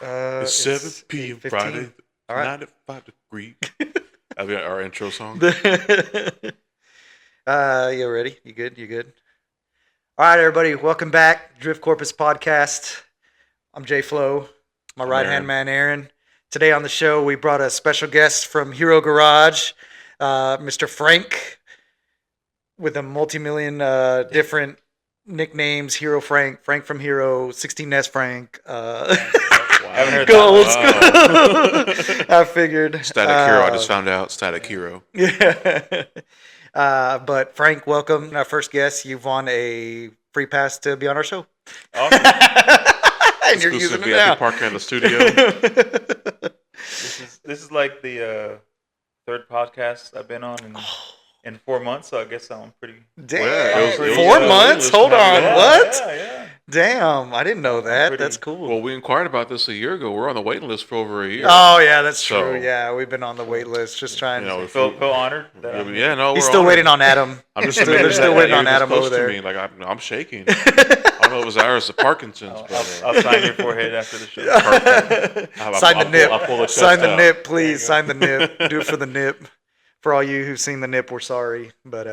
It's 7 p.m. Friday, All right. 95 degrees. That'll be our intro song. You ready? You good? All right, everybody. Welcome back. Drift Corpus podcast. I'm Jay Flo. My right-hand man, Aaron. Today on the show, we brought a special guest from Hero Garage, Mr. Frank, with a multi-million different nicknames. Hero Frank, Frank from Hero, 16S Frank. Haven't heard Go old school. I figured. Static Hero, I just found out. Static Hero. Yeah. But Frank, welcome. Our first guest. You've won a free pass to be on our show. Awesome. And you're using it VIP now. Parker in the studio. This is like the third podcast I've been on in 4 months, so I guess I'm pretty. Damn. Yeah, it was 4 months? Hold on. Yeah, What? Yeah. Damn. I didn't know that. Pretty- That's cool. Well, we inquired about this a year ago. We're on the waiting list for over a year. Oh, yeah, that's So- true. Yeah, we've been on the wait list just trying You know, to. if Feel we- honored. That I'm- Yeah, no, He's we're still on waiting it. on Adam. I'm just They're still waiting on Adam over there. Me. Like I'm shaking. I don't know if it was Iris of Parkinson's. I'll sign your forehead after the show. Sign the nip. I'll pull the Sign the chest out. nip, please. Sign the nip. Do it for the nip. For all you who've seen the nip, we're sorry, but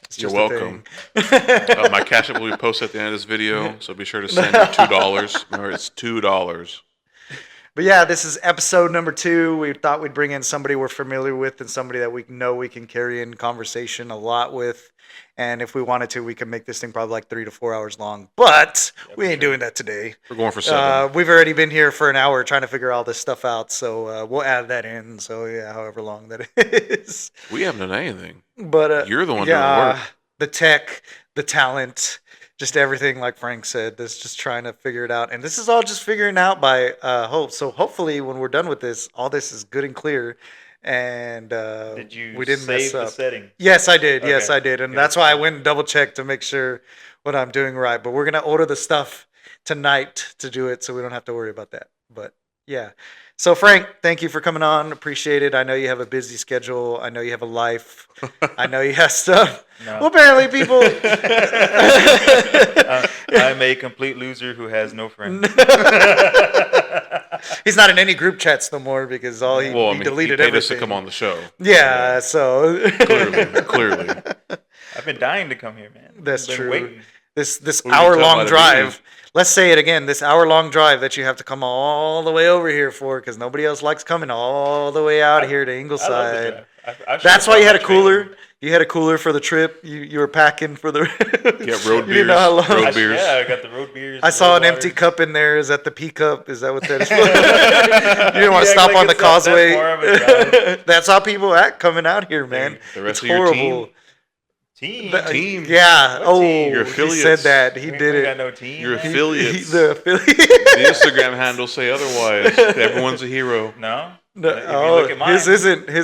it's You're just welcome. a thing. My cash app will be posted at the end of this video, so be sure to send me $2. Remember, it's $2. But yeah, this is episode number 2. We thought we'd bring in somebody we're familiar with and somebody that we know we can carry in conversation a lot with. And if we wanted to, we could make this thing probably like 3 to 4 hours long. But we ain't doing that today. We're going for 7. We've already been here for an hour trying to figure all this stuff out. So we'll add that in. So yeah, however long that is. We haven't done anything. But You're the one doing the work. The tech, the talent, just everything, like Frank said. This just trying to figure it out, and this is all just figuring out by hope. So hopefully, when we're done with this, all this is good and clear. And Did you we didn't save mess up. the setting? Yes, I did. Okay. Yes, I did, and Good. that's why I went and double checked to make sure what I'm doing right. But we're gonna order the stuff tonight to do it, so we don't have to worry about that. But yeah. So Frank, thank you for coming on. Appreciate it. I know you have a busy schedule. I know you have a life. I know you have stuff. No. Well, apparently people. I'm a complete loser who has no friends. He's not in any group chats no more because all he deleted he paid everything. us to come on the show. Yeah, so Clearly. I've been dying to come here, man. That's Been true. waiting. This We can tell hour-long by the drive. Let's say it again. This hour-long drive that you have to come all the way over here for because nobody else likes coming all the way out here to I love the Ingleside. drive. I should've That's why you brought had a my trailer. cooler. You had a cooler for the trip. You were packing for the. Yeah, road You didn't know how long. beers. Beers. Yeah, I got the road beers. I the saw road an empty waters. cup in there. Is that the pea cup? Is that what that is? You didn't want to You stop act on like the it's not that far of a causeway. drive. That's how people act coming out here, man. The rest It's of your horrible. team. Team. Team. Yeah. What Oh, team? Your he affiliates. said that. He We did ain't got it. no team. Your man. affiliates. The affiliate. The Instagram handles say otherwise. Everyone's a hero. No. No, If you look at mine, his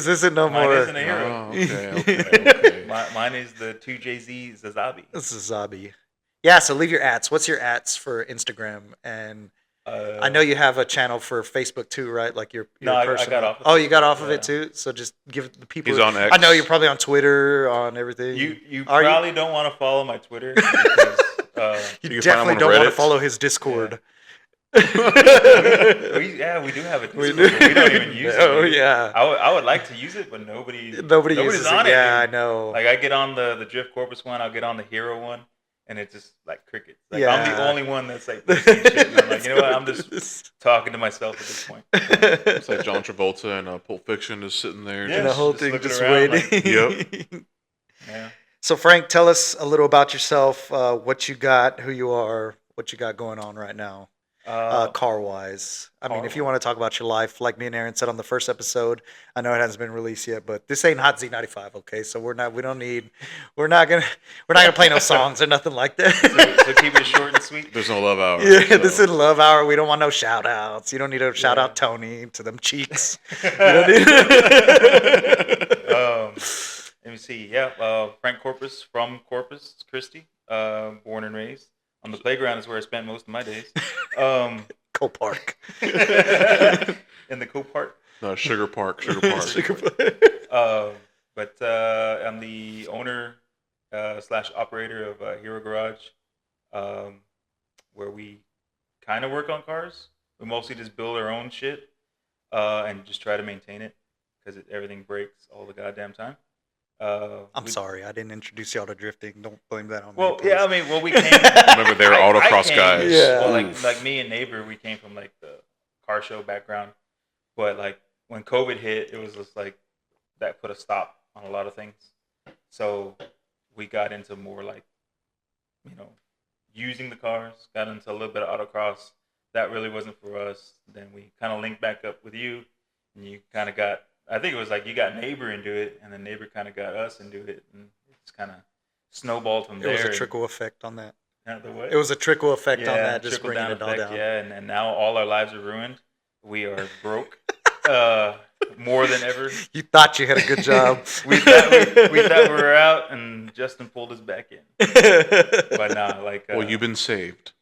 isn't no mine more. isn't a hero. Oh, okay. Mine is the 2JZ Zazabi. This is Zabi. Yeah, so leave your ats. What's your ats for Instagram? And I know you have a channel for Facebook too, right? Like your No, I personal. got off of Oh, you got Facebook, off of yeah. it too. So just give the people. He's on X. I know you're probably on Twitter, on everything. You Are you? probably don't want to follow my Twitter because You You can find him definitely on don't want to Reddit. follow his Discord. we do have a Discord, We but we don't even use Oh it. yeah. I would like to use it, but nobody's Nobody uses on it. it. Yeah, I dude. know. Like I get on the Drift Corpus one, I'll get on the Hero one, and it's just like crickets. Like I'm Yeah. the only one that's like posting shit. And I'm like, you know what? I'm just talking to myself at this point. It's like John Travolta and Pulp Fiction is sitting there. Yeah. and the whole just thing looking just around waiting. Yeah. So Frank, tell us a little about yourself. What you got, who you are, what you got going on right now. Car wise, I mean, if you want to talk about your life, like me and Aaron said on the first episode, I know it hasn't been released yet, but this ain't Hot Z95, okay? So we're not gonna play no songs or nothing like that. So keep it short and sweet. There's no love hour. Yeah, so. this is Love Hour. We don't want no shout outs. You don't need to shout out Tony to them cheeks. You don't need- Let me see. Yeah, Frank Corpus from Corpus Christi, born and raised. On the playground is where I spent most of my days. Co-Park. In the Copart. No, Sugar Park. Sugar Park. But I'm the owner slash operator of Hero Garage, where we kind of work on cars. We mostly just build our own shit and just try to maintain it because everything breaks all the goddamn time. I'm sorry, I didn't introduce y'all to drifting. Don't blame that on me. Well, please. yeah, I mean, we came. Remember, they were autocross came- guys. Yeah. Well, like me and neighbor, we came from like the car show background, but like when COVID hit, it was just like that put a stop on a lot of things. So we got into more like, using the cars. Got into a little bit of autocross. That really wasn't for us. Then we kind of linked back up with you, and you kind of got. I think it was like you got neighbor into it, and then neighbor kind of got us into it, and it's kind of snowballed from there. It was a trickle effect on that. The what? It was a trickle effect on Yeah, that, just trickle bringing down it all effect, down. yeah, and now all our lives are ruined. We are broke, more than ever. You thought you had a good job. we thought we were out, and Justin pulled us back in. But nah, like. Well, you've been saved.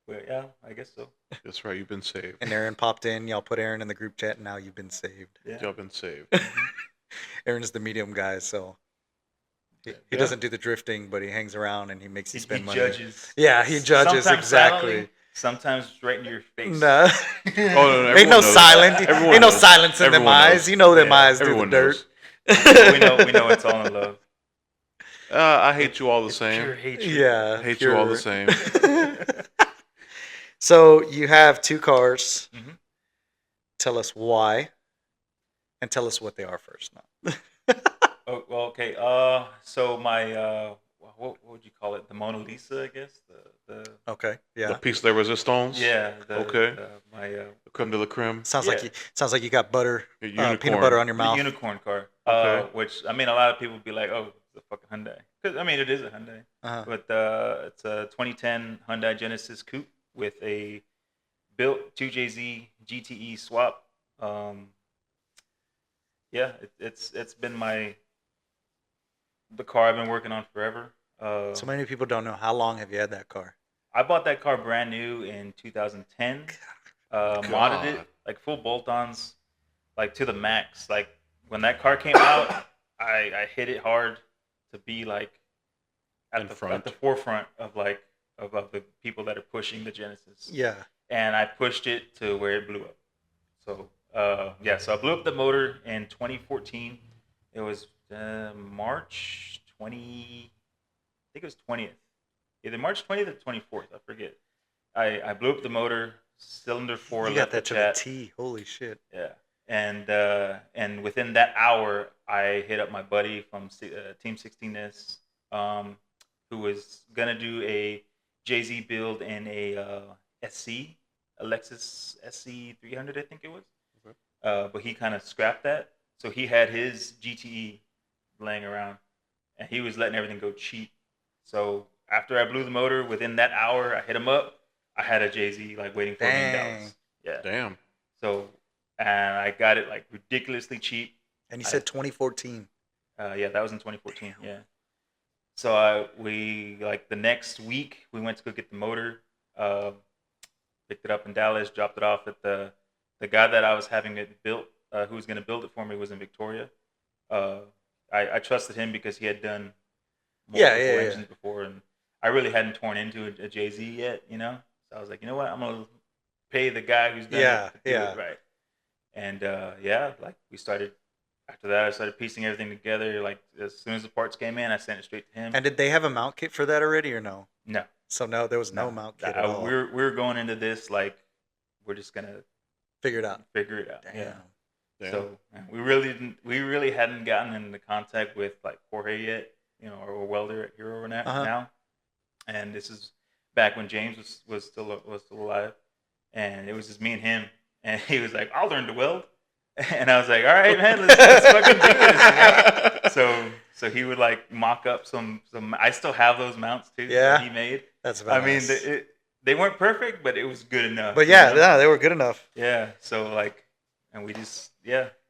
Well, yeah, I guess so. That's right. You've been saved. And Aaron popped in. Y'all put Aaron in the group chat, and now you've been saved. Yeah. Y'all been saved. Aaron's the medium guy, so he Yeah. doesn't do the drifting, but he hangs around and he makes you He spend money. judges. Yeah, he judges Sometimes exactly. silently, sometimes right in your face. Nah. Oh, no, Ain't everyone no knows. silent. Everyone Ain't no knows. silence in them Everyone eyes. knows. You know them Yeah, eyes do the Everyone dirt. knows. we know it's all in love. I hate you all the It's same. pure hatred. Yeah. I hate you all the pure. same. So you have two cars. Mhm. Tell us why, and tell us what they are first. No. Oh, well, okay. So my what would you call it? The Mona Lisa, I guess. The Okay. The Yeah. piece de resistance. yeah. Okay. My Creme de la creme. Sounds Yeah. like you got butter, Your peanut unicorn. butter on your the mouth. unicorn car. Okay. Which I mean, a lot of people would be like, "Oh, it's a fucking Hyundai." Because I mean, it is a Hyundai. Uh-huh. But it's a 2010 Hyundai Genesis Coupe with a built 2JZ GTE swap. Yeah, it's been the car I've been working on forever. So many people don't know, how long have you had that car? I bought that car brand new in 2010. Modded it like full bolt-ons, like to the max. Like when that car came out, I hit it hard to be like at the forefront of like of the people that are pushing the Genesis. Yeah. And I pushed it to where it blew up. So so I blew up the motor in 2014. It was March 20. I think it was 20th, either March 20th or 24th. I forget. I blew up the motor, cylinder 4 You got left that the to the chat. T. Holy shit. Yeah, and within that hour, I hit up my buddy from Team 16S, who was gonna do a Jay-Z build in a SC, a Lexus SC 300, I think it was. Okay. But he kind of scrapped that, so he had his GTE laying around, and he was letting everything go cheap. So after I blew the motor, within that hour, I hit him up. I had a Jay-Z like waiting for me in Dallas. Yeah. Damn. So, and I got it like ridiculously cheap. And you said 2014. Yeah, that was in 2014. Yeah. So we like the next week we went to go get the motor, picked it up in Dallas, dropped it off at the guy that I was having it built, who was going to build it for me, was in Victoria. I trusted him because he had done multiple engines before, and I really hadn't torn into a Jay-Z yet, So I was like, you know what, I'm gonna pay the guy who's done it to do it right. And like we started. After that, I started piecing everything together. Like as soon as the parts came in, I sent it straight to him. And did they have a mount kit for that already, or no? No. So no, there was no mount kit at all. We were going into this like we're just gonna Figure it out. Damn. Yeah. Damn. So we really hadn't gotten into contact with like Jorge yet, or welder at Hero now. And this is back when James was still alive, and it was just me and him. And he was like, "I'll learn to weld," and I was like, "All right, man, let's fucking do this." So he would like mock up some. I still have those mounts too. Yeah. That he made. That's about I mean, they weren't perfect, but it was good enough. But yeah, they were good enough. Yeah. So like, and we just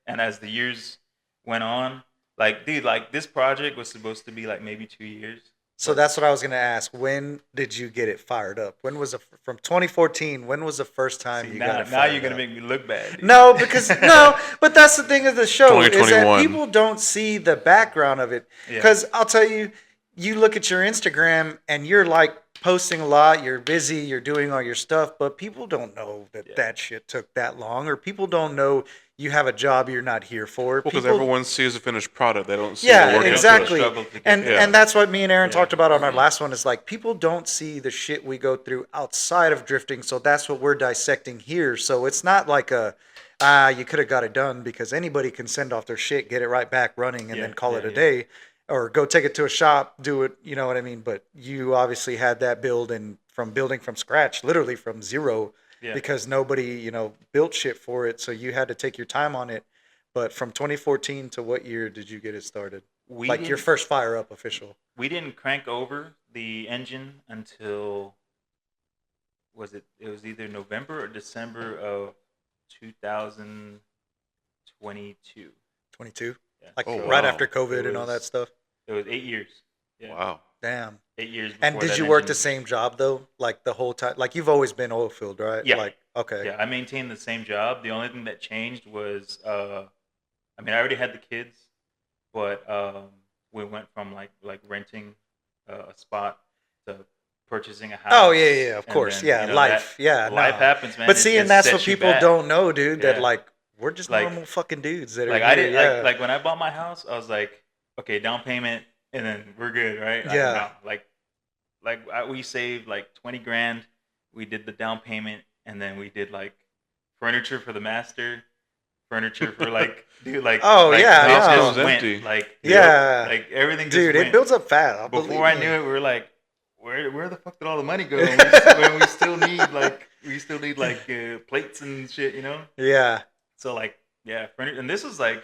and as the years went on, like, dude, like this project was supposed to be like maybe 2 years. So that's what I was gonna ask. When did you get it fired up? When was from 2014? When was the first time See, you now, got it now fired you're gonna up? make me look bad. Dude. No, because no, but that's the thing of the show is that 2021. people don't see the background of it. Yeah. Because I'll tell you, you look at your Instagram and you're like posting a lot. You're busy. You're doing all your stuff, but people don't know that Yeah. that shit took that long, or people don't know you have a job you're not here for. Well, because People, everyone sees the finished product, they don't see yeah, the work into it. exactly. Struggle to get And there. Yeah. and that's what me and Aaron Yeah. talked about on our last one. Is like people don't see the shit we go through outside of drifting, so that's what we're dissecting here. So it's not like a you could have got it done, because anybody can send off their shit, get it right back running, and Yeah, then call yeah, it a yeah. day, or go take it to a shop, do it. You know what I mean? But you obviously had that build, and from building from scratch, literally from zero, Yeah. because nobody built shit for it, so you had to take your time on it. But from 2014 to what year did you get it started? We Like your didn't- first fire up official? We didn't crank over the engine until it was either November or December of 2022. 22? Yeah. Like Oh, right wow. after COVID and all was- that stuff? It was 8 years. Yeah. Wow. Damn. 8 years. And before did that you work engine- the same job though? Like the whole time? Like you've always been oil field, right? Yeah. Like, okay. Yeah, I maintained the same job. The only thing that changed was, I already had the kids, but we went from like renting a spot to purchasing a house. Oh, yeah, of and course. then, Yeah, you know, life. Yeah, life no. happens, man. But It see, and just that's sets what you people back. don't know, dude, that Yeah. like we're just Like- normal fucking dudes that are Like here. I did, yeah. like when I bought my house, I was like, okay, down payment, and then we're good, right? Yeah. We saved like 20 grand. We did the down payment, and then we did like furniture for the master, furniture for like, dude, like, Oh, like, yeah, the house I know. just went, Empty. like, Yeah. like everything just Dude, went. it builds up fast. Before I knew it, we were like, where the fuck did all the money go? When we still need like plates and shit, you know? Yeah. So like, yeah, furniture, and this was like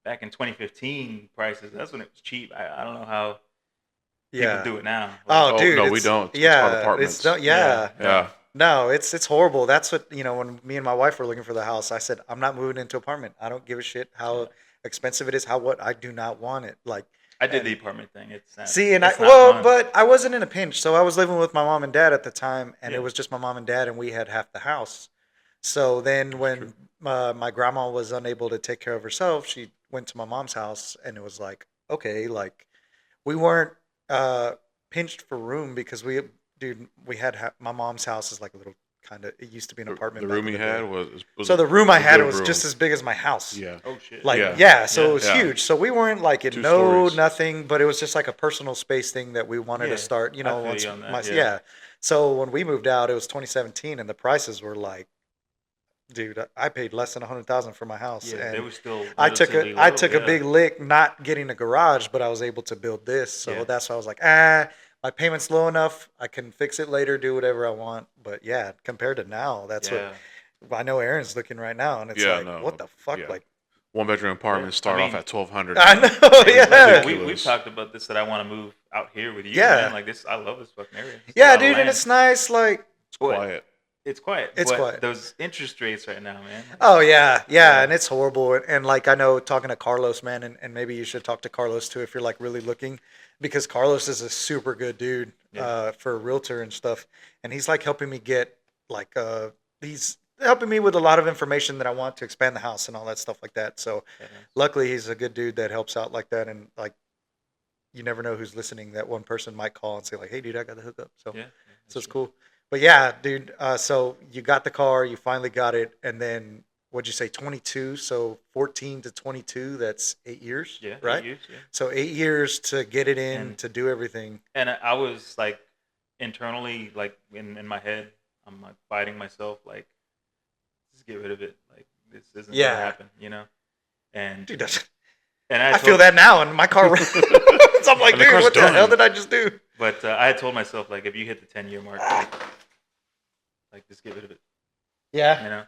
back in 2015 prices. That's when it was cheap. I don't know how Yeah. people do it now. Oh, Oh, dude. no, we it's- don't. It's Yeah. called apartments. Yeah. Yeah. No, it's horrible. That's what, when me and my wife were looking for the house, I said, I'm not moving into an apartment. I don't give a shit how expensive it is, I do not want it. Like, I did and- the apartment thing. It's not, see, and it's not fun. but I wasn't in a pinch. So I was living with my mom and dad at the time, and Yeah. it was just my mom and dad, and we had half the house. So then when my grandma was unable to take care of herself, she went to my mom's house, and it was like, okay, like we weren't pinched for room, because we had my mom's house is like a little kind of, it used to be an apartment. The back room in you the day. had was So the room I a had good was room. just as big as my house. Yeah. Oh shit. Like, Yeah. yeah, so Yeah. it was Yeah. huge. So we weren't like in 2 no stories. nothing, but it was just like a personal space thing that we wanted Yeah, to start, I feel once you on that, my, yeah. yeah. So when we moved out, it was 2017, and the prices were like, dude, I paid less than 100,000 for my house. Yeah, they and were still. I took relatively a I low, took yeah. a big lick not getting a garage, but I was able to build this. So Yeah. that's why I was like, my payment's low enough. I can fix it later, do whatever I want. But yeah, compared to now, that's Yeah. what I know Aaron's looking right now, and it's Yeah, like, no, what the fuck? yeah. Like, 1-bedroom apartments Yeah, start I off mean- at 1,200. I know, Like, yeah. we've Ridiculous. talked about this, that I want to move out here with you. Yeah. Man. Like this, I love this fucking area. It's a Yeah, lot of dude, and land. it's nice. Like, It's quiet. It's quiet. It's but quiet. Those interest rates right now, man. oh yeah, Yeah. and it's horrible. And like I know, talking to Carlos, man, and maybe you should talk to Carlos too if you're like really looking, because Carlos is a super good dude Yeah. for a realtor and stuff, and he's like helping me get like he's helping me with a lot of information that I want to expand the house and all that stuff like that. So Yeah. luckily, he's a good dude that helps out like that, and like you never know who's listening. That one person might call and say like, "Hey, dude, I got the hookup." So Yeah. so it's cool. But yeah, dude. So you got the car, you finally got it, and then what'd you say, 22? So 14 to 22, that's 8 years, Yeah. right? 8 years, yeah. So 8 years to get it in, And- to do everything. And I was like internally, like in my head, I'm like fighting myself, like just get rid of it. Like this isn't Yeah. gonna happen, you know. And Dude, that's, and I feel that now, and my car runs. I'm like, And the dude, car's what the done. hell did I just do? But I had told myself, like, if you hit the 10-year mark, like just get rid of it, Yeah. you know.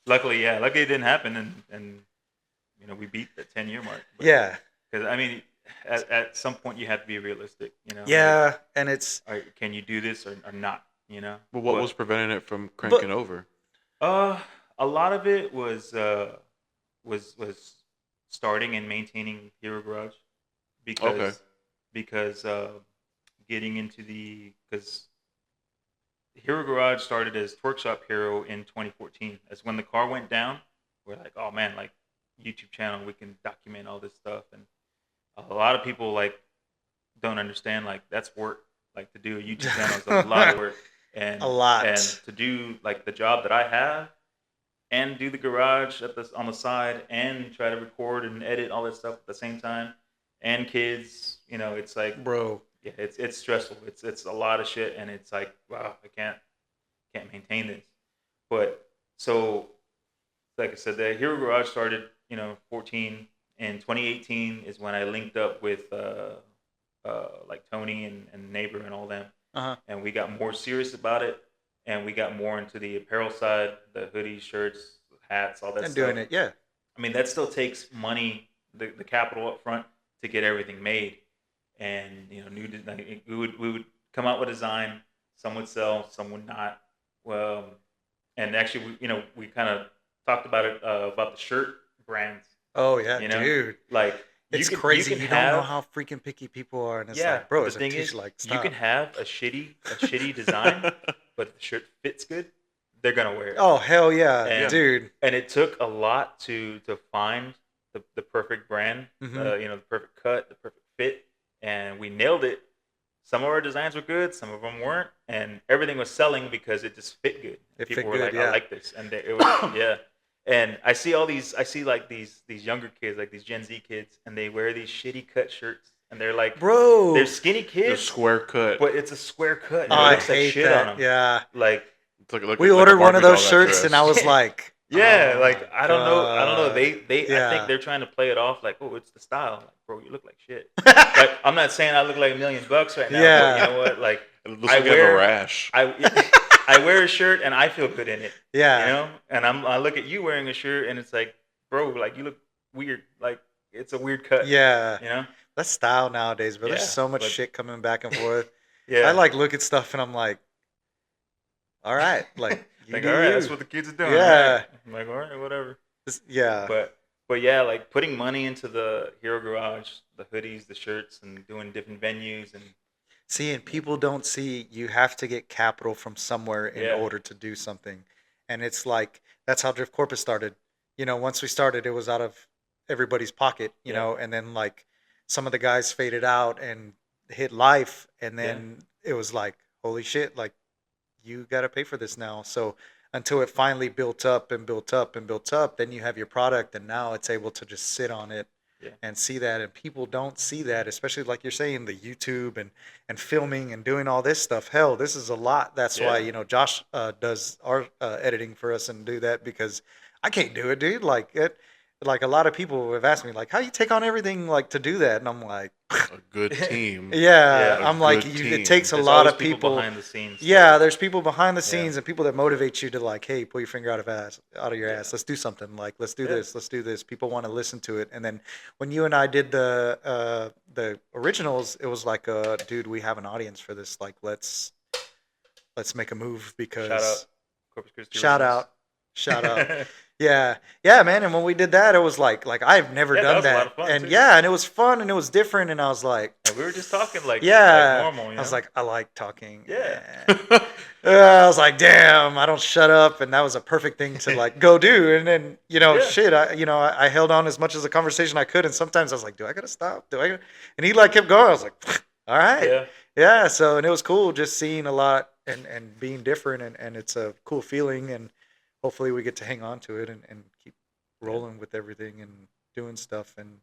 Luckily it didn't happen, and you know we beat the 10-year mark. Yeah. Because I mean, at some point you have to be realistic, you know. Yeah. And it's, Like, can you do this or not? You know. But what was preventing it from cranking over? A lot of it was starting and maintaining Hero Garage because getting into because Hero Garage started as Torque Shop Hero in 2014. That's when the car went down. We're like, oh man, like YouTube channel, we can document all this stuff. And a lot of people like don't understand, like that's work. Like to do a YouTube channel is a lot of work. And A lot. And to do like the job that I have and do the garage on the side and try to record and edit all that stuff at the same time and kids, it's like, Bro. yeah, it's stressful. It's a lot of shit, and it's like, wow, I can't maintain this. But so, like I said, the Hero Garage started, 14. And 2018 is when I linked up with like Tony and Neighbor and all them, and we got more serious about it, and we got more into the apparel side, the hoodies, shirts, hats, all that And stuff. doing it, yeah. I mean, that still takes money, the capital up front to get everything made. And we would come out with a design. Some would sell, some would not. Well, and actually, we kind of talked about it about the shirt brands. Oh yeah, dude. Like It's crazy. You don't know how freaking picky people are, and it's like, bro, it's the thing is, like, you can have a shitty design, but if the shirt fits good, they're gonna wear it. Oh hell yeah, dude! And it took a lot to find the perfect brand, the perfect cut, the perfect fit. And we nailed it. Some of our designs were good, some of them weren't, and everything was selling because it just fit good. People were like, "I like this," and it was yeah. And I see like these younger kids, like these Gen Z kids, and they wear these shitty cut shirts, and they're like, bro, they're skinny kids, they're square cut, but it's a square cut. And I it looks hate like shit that. on them. Yeah, like we ordered one of those shirts, and I was like. Yeah, oh like I don't know. They I think they're trying to play it off like, oh, it's the style. Like, bro, you look like shit. Like, I'm not saying I look like $1 million right now. Yeah. But you know what? Like, it looks like you have a rash. I wear a shirt and I feel good in it. Yeah. And I look at you wearing a shirt and it's like, bro, like you look weird. Like it's a weird cut. Yeah. That's style nowadays, bro. There's so much shit coming back and forth. Yeah. I like look at stuff and I'm like, all right, like. Like, all right, that's what the kids are doing. Yeah. Right? I'm like, all right, whatever. Yeah. But yeah, like putting money into the Hero Garage, the hoodies, the shirts, and doing different venues and. See, and people don't see you have to get capital from somewhere in order to do something, and it's like that's how Drift Corpus started. Once we started, it was out of everybody's pocket, you know, and then like some of the guys faded out and hit life, and then it was like, holy shit, like. You got to pay for this now. So until it finally built up and built up and built up, then you have your product, and now it's able to just sit on it and see that. And people don't see that, especially like you're saying, the YouTube and filming and doing all this stuff. Hell, this is a lot. That's why, Josh does our editing for us and do that, because I can't do it, dude. Like a lot of people have asked me, like, how you take on everything like to do that? And I'm like, a good team. I'm like, it takes there's a lot of people behind the scenes. Yeah, there's people behind the scenes and people that motivate you to like, hey, pull your finger out of your ass. Let's do something. Like, let's do this. Let's do this. People want to listen to it. And then when you and I did the originals, it was like, dude, we have an audience for this. Like, let's make a move, because shout out Corpus Christi. Shout out. Yeah, man. And when we did that, it was like I've never done that. A lot of fun, and too. and it was fun and it was different. And I was like, and we were just talking like normal. I was like, I like talking. Yeah. I was like, damn, I don't shut up, and that was a perfect thing to like go do. And then shit, I held on as much as the conversation I could, and sometimes I was like, do I gotta stop? And he like kept going. I was like, all right, yeah. So and it was cool just seeing a lot and being different, and it's a cool feeling, and hopefully we get to hang on to it and keep rolling with everything and doing stuff and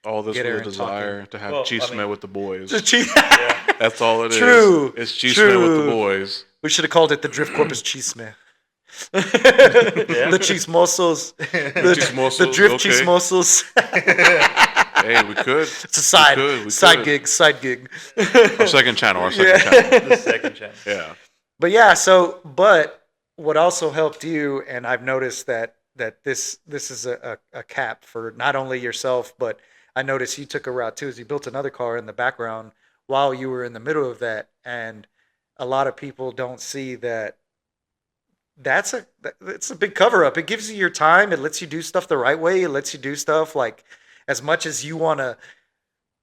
all this with a desire to have chisme with the boys. That's all it is. True. It's chisme with the boys. We should have called it the Drift Corpus Chisme. The chismosos. The Drift Chismosos. Hey, we could. It's a side gig. Our second channel. The second channel. Yeah. But what also helped you, and I've noticed that this is a cap for not only yourself, but I noticed you took a route too, is you built another car in the background while you were in the middle of that, and a lot of people don't see that. It's a big cover up. It gives you your time. It lets you do stuff the right way. It lets you do stuff like as much as you want to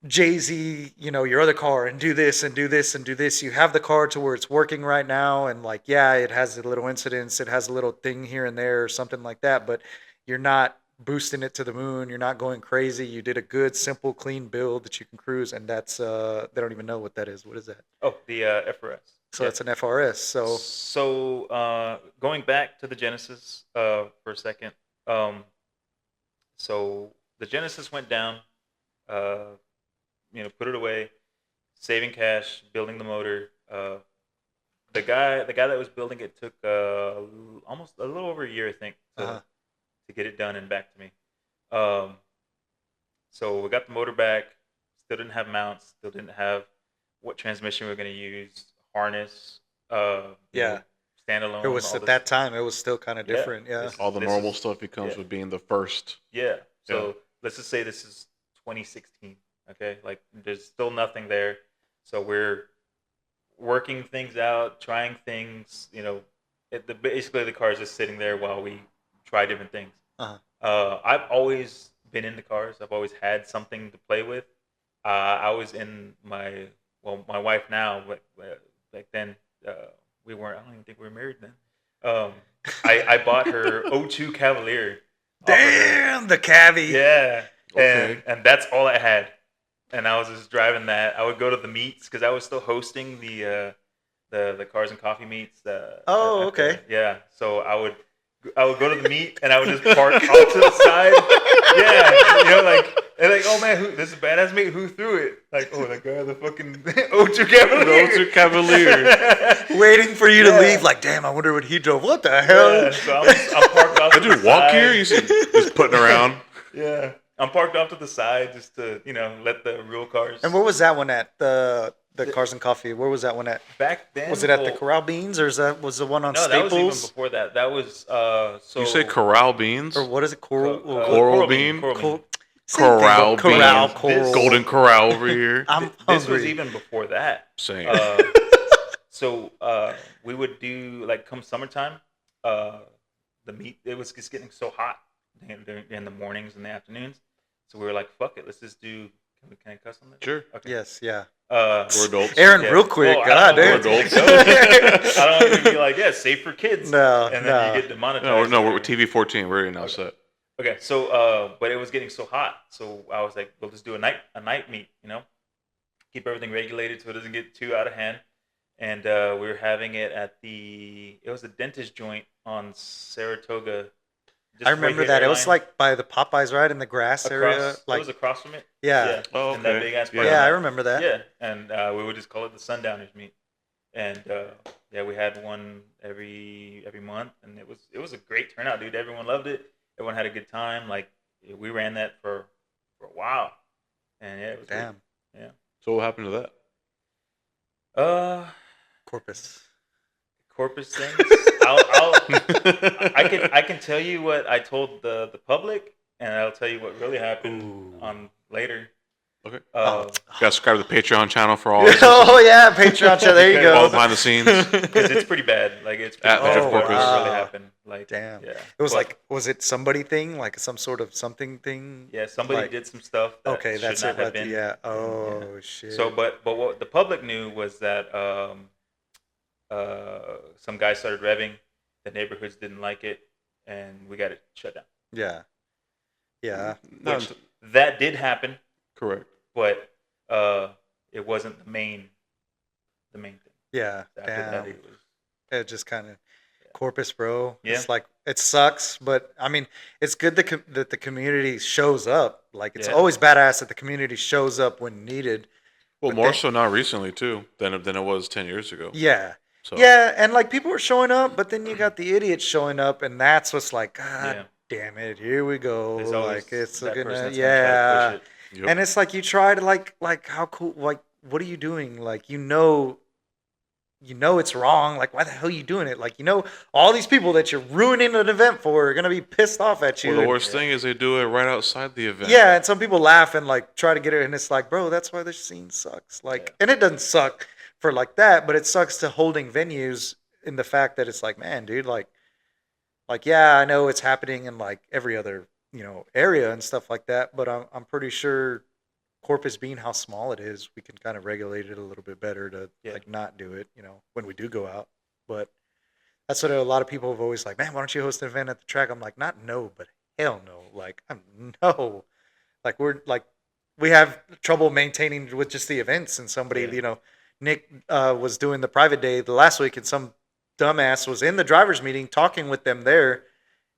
Jay-Z, your other car and do this and do this and do this. You have the car to where it's working right now, and like, yeah, it has a little incidents, it has a little thing here and there or something like that, but you're not boosting it to the moon. You're not going crazy. You did a good, simple, clean build that you can cruise, and that's they don't even know what that is. What is that? Oh, the FRS. So it's an FRS. So going back to the Genesis for a second. So the Genesis went down. Put it away, saving cash, building the motor. The guy that was building it took almost a little over a year, I think, to get it done and back to me. So we got the motor back. Still didn't have mounts. Still didn't have what transmission we were going to use, harness. Standalone. It was at that time. It was still kind of different. Yeah. All the normal stuff becomes with being the first. Yeah. So let's just say this is 2016. Okay, like there's still nothing there, so we're working things out, trying things. Basically the car is just sitting there while we try different things. I've always been into cars. I've always had something to play with. I was in my wife now, but back then we weren't. I don't even think we were married then. I bought her 02 Cavalier. Damn, the Cavi. Yeah, and that's all I had. And I was just driving that. I would go to the meets because I was still hosting the Cars and Coffee meets. Okay. So I would go to the meet and I would just park off to the side. And oh man, this is a badass meet. Who threw it? Like, oh, that guy, the fucking 02 Cavalier. The 02 Cavalier. Waiting for you to leave. Like, damn, I wonder what he drove. What the hell? Yeah, so I'm parked off. Did you walk here? You see, just putting around. Yeah. I'm parked off to the side just to, let the real cars. And where was that one at? The Cars and Coffee. Where was that one at? Back then. Was it at the Corral Beans, or was the one on Staples? No, that was even before that. That was You say Corral Beans? Or what is it? Coral Bean? Corral Bean. Golden Corral over here. I'm hungry. This was even before that. Same. So we would do come summertime. The meat, it was just getting so hot in the mornings and the afternoons. So we were like, fuck it, let's just do. Can I cuss on that? Sure. Okay. Yes. Yeah. We're adults. Aaron, real quick. God, dude. We're adults. I don't want to be like, safe for kids. No. And then you get demonetized. No, we're TV 14. We're already now set. Okay. So, but it was getting so hot, so I was like, we'll just do a night meet. Keep everything regulated so it doesn't get too out of hand. And we were having it at it was a dentist joint on Saratoga. I remember that. It was like by the Popeyes, right, in the grass area. Like, it was across from it. Yeah. Oh, okay. In that big ass park. Yeah, I remember that. Yeah, and we would just call it the Sundowners meet. And we had one every month, and it was a great turnout, dude. Everyone loved it. Everyone had a good time. Like we ran that for a while, and it was damn. Great. Yeah. So what happened to that? Corpus things. I can tell you what I told the public, and I'll tell you what really happened on later. Okay. Gotta subscribe to the Patreon channel for all. Oh yeah, Patreon channel. There you go. All behind the scenes. Because it's pretty bad. Like it's pretty bad. Corpus. What really happened? Like damn. Yeah. It was was it somebody thing? Like some sort of something thing? Yeah, somebody did some stuff. That that's should not it. Have been. Yeah. Oh shit. So, but what the public knew was that some guy started revving. The neighborhoods didn't like it, and we got it shut down. Yeah. Yeah. That did happen. Correct. But it wasn't the main thing. Yeah. After that, it just kind of Corpus, bro. Yeah. It's like it sucks, but I mean, it's good that the community shows up. Like it's always badass that the community shows up when needed. Well, more so now recently too than it was 10 years ago. Yeah. So. Yeah, and like people were showing up, but then you got the idiots showing up, and that's what's like, God damn it, here we go. Like it's gonna, yeah. Yep. And it's like you try to like how cool, like what are you doing? Like you know it's wrong. Like why the hell are you doing it? Like all these people that you're ruining an event for are gonna be pissed off at you. Well, the worst thing is they do it right outside the event. Yeah, and some people laugh and like try to get it, and it's like, bro, that's why the scene sucks. Like, and it doesn't suck for like that, but it sucks to holding venues in the fact that it's like, man, dude, like yeah, I know it's happening in like every other area and stuff like that, but I'm pretty sure Corpus being how small it is, we can kind of regulate it a little bit better to like not do it, when we do go out. But that's what a lot of people have always like, man, why don't you host an event at the track? I'm like, not no, but hell no. Like, no. Like, we have trouble maintaining with just the events. And somebody, Nick was doing the private day the last week, and some dumbass was in the driver's meeting talking with them there.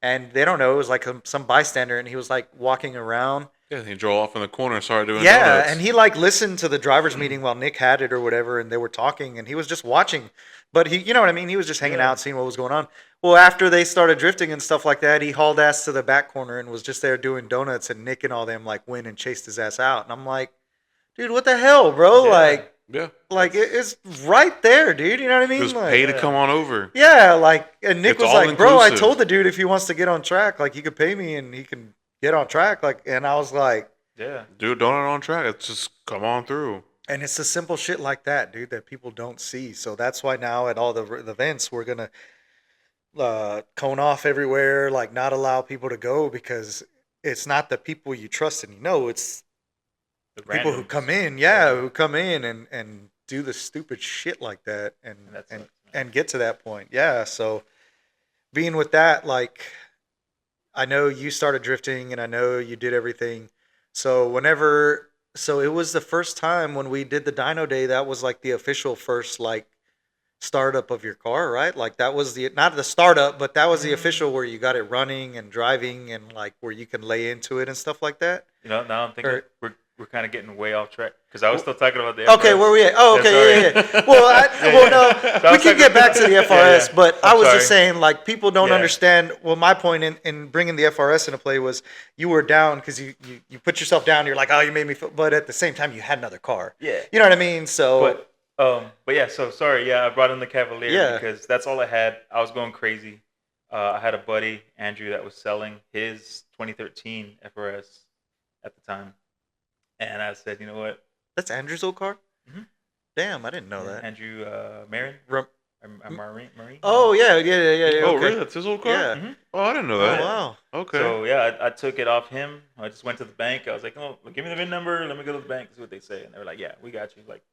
And they don't know, it was like some bystander, and he was like walking around. Yeah, he drove off in the corner and started doing donuts. And he like listened to the driver's meeting while Nick had it or whatever, and they were talking, and he was just watching. But he, you know what I mean? He was just hanging out, seeing what was going on. Well, after they started drifting and stuff like that, he hauled ass to the back corner and was just there doing donuts, and Nick and all them like went and chased his ass out. And I'm like, dude, what the hell, bro? Like it's right there, dude. You know what I mean? Just pay to come on over. Yeah, and Nick was like, bro, I inclusive. told the dude if he wants to get on track, like he could pay me and he can get on track. Like, and I was like, yeah, dude, donut on track. It's just come on through. And it's the simple shit like that, dude, that people don't see. So that's why now at all the events we're gonna cone off everywhere, like not allow people to go, because it's not the people you trust and it's the people who come in, who come in and do the stupid shit like that and get to that point. Yeah, so being with that, like, I know you started drifting and I know you did everything. So it was the first time when we did the dyno day, that was like the official first like startup of your car, right? Like that was not the startup, but that was the official where you got it running and driving and like where you can lay into it and stuff like that. Now I'm thinking we're kind of getting way off track, because I was still talking about the FRS. Okay, where we at? Oh, okay, yeah. Well, no, we can get back to the FRS, but I was just saying, like, people don't understand. Well, my point in bringing the FRS into play was you were down because you put yourself down. You're like, oh, you made me feel, but at the same time, you had another car. Yeah. You know what I mean? So. But yeah, so sorry. Yeah, I brought in the Cavalier because that's all I had. I was going crazy. I had a buddy, Andrew, that was selling his 2013 FRS at the time. And I said, you know what? That's Andrew's old car? Mm-hmm. Damn, I didn't know that. Andrew Marin? Marie? Oh, yeah. Oh, Okay. really? That's his old car? Yeah. Mm-hmm. Oh, I didn't know that. Oh, wow. Okay. So, yeah, I took it off him. I just went to the bank. I was like, oh, give me the VIN number. Let me go to the bank, see what they say. And they were like, yeah, we got you. Like,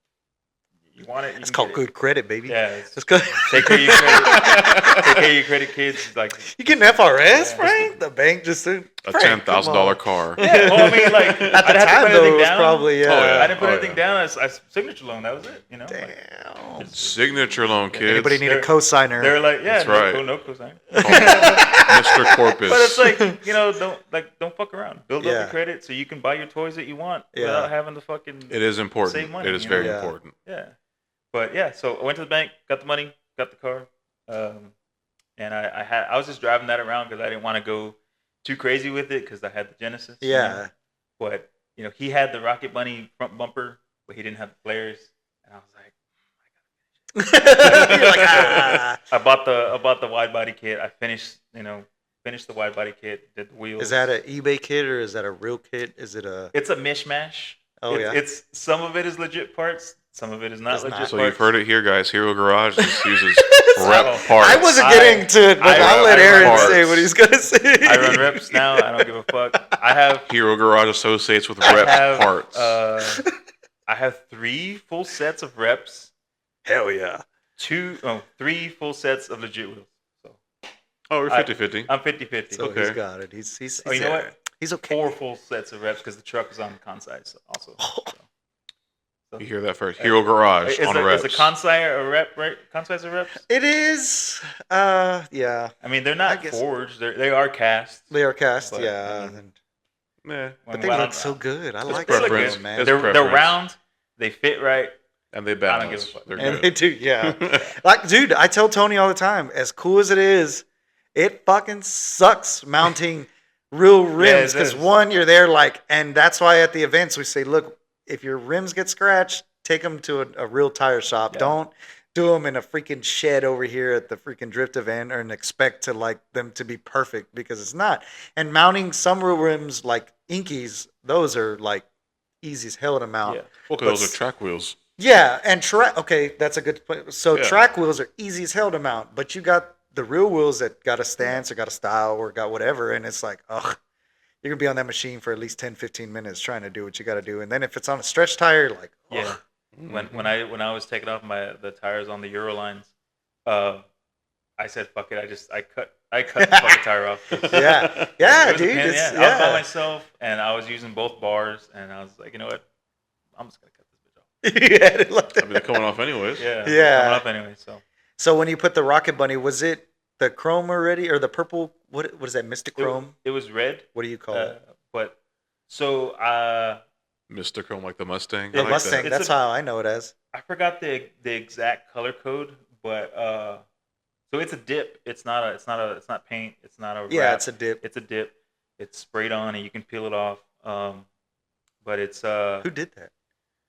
you want it? It's called good credit, baby. Yeah. It's good. Take care of your credit. Take care of your credit, kids. Like, you get an FRS, Frank? The bank just said, a $10,000 car. Yeah, well, I mean, like, at the time, though, it was probably, I didn't put anything down. I signature loan. That was it, Damn. Like, Signature loan, kids. Anybody need a cosigner? They're like, yeah, that's right. No cosign. Mr. Corpus. But it's like, don't fuck around. Build up your credit so you can buy your toys that you want without having to fucking. It is important. Save money, it is very important. Yeah. But yeah, so I went to the bank, got the money, got the car, and I was just driving that around because I didn't want to go too crazy with it because I had the Genesis. Yeah. But he had the Rocket Bunny front bumper, but he didn't have the flares, and I was like, You're like, ah. I bought the wide body kit. I finished the wide body kit, did the wheels. Is that an eBay kit or is that a real kit? Is it a? It's a mishmash. Oh, It's some of it is legit parts. Some of it is not legit parts. So you've heard it here, guys. Hero Garage just uses rep parts. I wasn't getting to it, but I'll let Aaron say what he's going to say. I run reps now. I don't give a fuck. I have Hero Garage associates with rep parts. I have 3 full sets of reps. Hell yeah. 3 full sets of legit wheels. So. Oh, we're 50-50. I'm 50-50. So okay. He's got it. He's you know what? He's okay. 4 full sets of reps because the truck is on consize also. So. You hear that first. Hero Garage on reps. Is a consize a rep, right? Consize a reps? It is. Yeah. I mean, they're not forged. They are cast. They are cast, but, yeah. But they look so good. I like them, man. They're round. They fit right. And they balance. I don't give a fuck. They're good. They do, yeah. Like, dude, I tell Tony all the time, as cool as it is, it fucking sucks mounting real rims. Because one, you're there and that's why at the events we say, look, if your rims get scratched, take them to a real tire shop. Yeah. Don't do them in a freaking shed over here at the freaking drift event and expect to them to be perfect, because it's not. And mounting some real rims like Inkies, those are easy as hell to mount. Yeah. Well, because those are track wheels. Yeah, and okay, that's a good point. So track wheels are easy as hell to mount, but you got the real wheels that got a stance or got a style or got whatever, and it's like, ugh. you're gonna be on that machine for at least 10, 15 minutes trying to do what you got to do. And then if it's on a stretch tire, you're like, oh. Yeah. When I was taking off the tires on the Eurolines, I said fuck it. I cut the fucking tire off. Yeah, dude. I was by myself and I was using both bars and I was like, you know what? I'm just gonna cut this bitch off. I mean, they're coming off anyways. Yeah. Coming off anyway. So when you put the Rocket Bunny, was it the chrome already or the purple? What is that? Mystic Chrome? It was red. What do you call it? But so Mr. Chrome, like the Mustang. The like Mustang. That's how I know it as. I forgot the exact color code, but so it's a dip. It's not paint. It's not a wrap. It's a dip. It's a dip. It's sprayed on and you can peel it off. But it's who did that?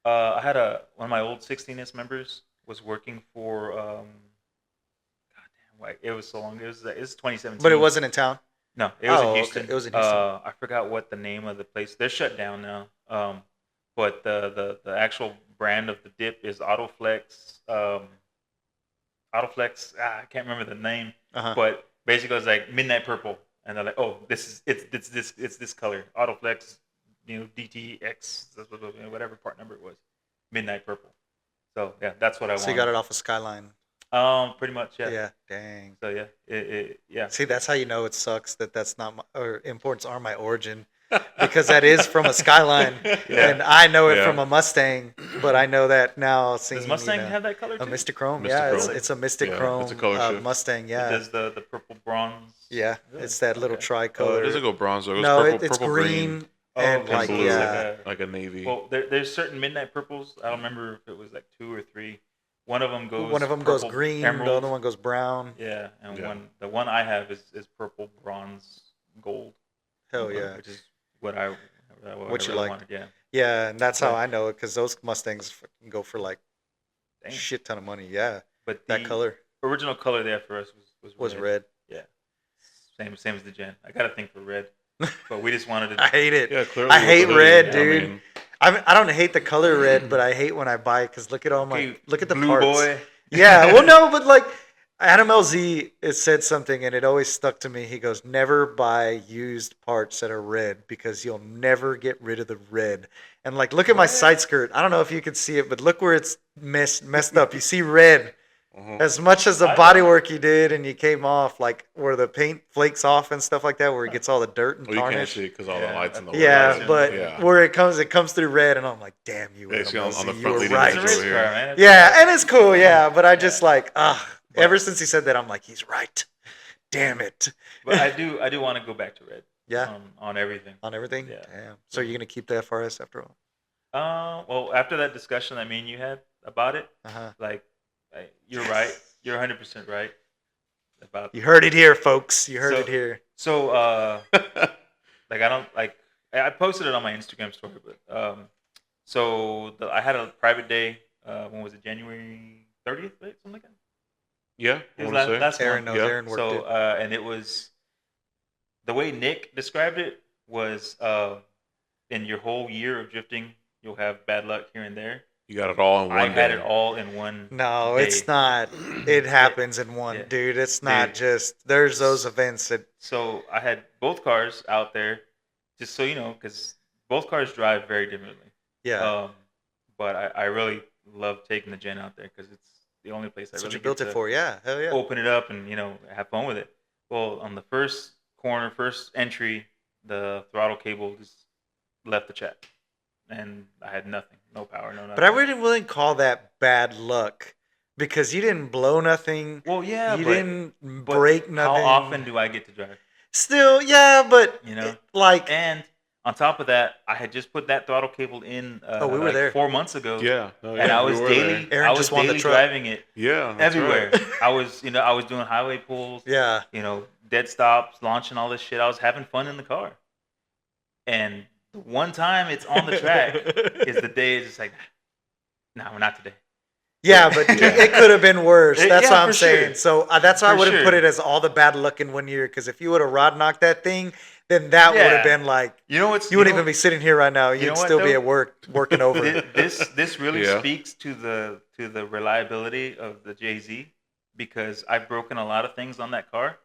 I had one of my old 16S members was working for goddamn, it was so long. It was 2017. But it wasn't in town. No, it was in Houston. Okay. It was in Houston. I forgot what the name of the place. They're shut down now. But the actual brand of the dip is Autoflex. Autoflex. I can't remember the name. But basically, it's like midnight purple, and they're like, "Oh, it's this color, Autoflex, DTX, whatever part number it was, midnight purple." So yeah, that's what I want. So you got it off of Skyline. Pretty much, yeah. Yeah, dang. So yeah. See, that's how you know it sucks that's not or imports are my origin, because that is from a Skyline, and I know it from a Mustang, but I know that now. Does Mustang have that color too? A Mystic Chrome, Chrome. It's a Mystic Chrome. It's a color Mustang, It does the purple bronze. Yeah, it's that little tricolor. It doesn't go bronze though. It's purple, green. And and blue, yeah, like a navy. Well, there's certain midnight purples. I don't remember if it was like 2 or 3. One of them goes green. emerald. The other one goes brown. Yeah, and the one I have is purple, bronze, gold. Hell yeah, which is what I what you really like. wanted, yeah. Yeah, and that's how I know it, because those Mustangs go for like Dang. shit ton of money. Yeah, But that color original color they had for us was red. Yeah, same as the Gen. I got a thing for red, but we just wanted to. I hate it. Yeah, clearly. I hate red, dude. I mean, I don't hate the color red, but I hate when I buy it, because look at the blue parts. boy. Yeah, well, no, but like Adam LZ has said something, and it always stuck to me. He goes, "Never buy used parts that are red, because you'll never get rid of the red." And like, look at my side skirt. I don't know if you can see it, but look where it's messed up. You see red. As much as the bodywork you did and you came off, like where the paint flakes off and stuff like that, where it gets all the dirt and tarnish. You can't see it because all the lights in the Yeah, but where it comes through red, and I'm like, damn, you were on the you front were leading right. edge over here. Yeah, and it's cool, yeah, but I just like, ever since he said that, I'm like, he's right. Damn it. But I do want to go back to red. Yeah. On everything. On everything? Yeah. Damn. So you're gonna keep the FRS after all? Well, after that discussion that me and you had about it, like, you're right. You're 100% right about. You heard it here, folks. You heard it here. So, like, I posted it on my Instagram story, but I had a private day. When was it? January 30th, right? Something like that. Yeah, it was last Aaron month. knows. Aaron worked it. And it was the way Nick described it was, in your whole year of drifting, you'll have bad luck here and there. You got it all in one day. I had it all in one No, day. it's not. It happens in one, dude. It's not just, there's those events that. So I had both cars out there, just so you know, because both cars drive very differently. Yeah. But I really love taking the Gen out there, because it's the only place That's I really what you built it for, yeah. Hell yeah. Open it up and, have fun with it. Well, on the first corner, first entry, the throttle cable just left the chat. And I had nothing, no power, no nothing. But I really wouldn't call that bad luck, because you didn't blow nothing. Well, yeah, you didn't break nothing. How often do I get to drive? Still, yeah, but and on top of that, I had just put that throttle cable in. We were there 4 months ago. Yeah, and I was daily. Aaron I was just won the daily truck. driving it. Yeah, everywhere. Right. I was doing highway pulls. Yeah. Dead stops, launching all this shit. I was having fun in the car, and the one time it's on the track is the day it's just like, nah, not today. Yeah, but it could have been worse. That's what I'm saying. Sure. So that's why I wouldn't put it as all the bad luck in one year, because if you would have rod knocked that thing, then that would have been like, you wouldn't even be sitting here right now. You'd still be at work working over. This really speaks to the reliability of the JZ, because I've broken a lot of things on that car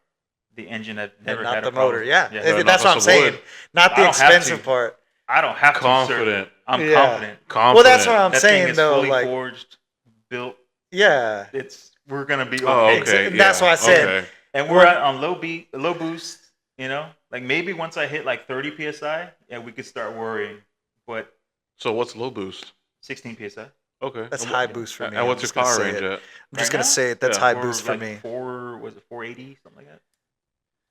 the engine had never not had the a problem. motor. Yeah, Yeah. that's what I'm saying. Not the expensive part. I don't have to. Confident. I'm confident. Well, that's what I'm that saying thing is though. fully Like forged, built. Yeah. We're gonna be okay. Oh, okay. And that's why I said. Okay. And we're on low boost. You know, like maybe once I hit like 30 psi, yeah, we could start worrying. But so what's low boost? 16 psi. Okay. That's high boost for me. And what's your power range at? I'm just gonna say it. That's high boost for like me. 480, something like that.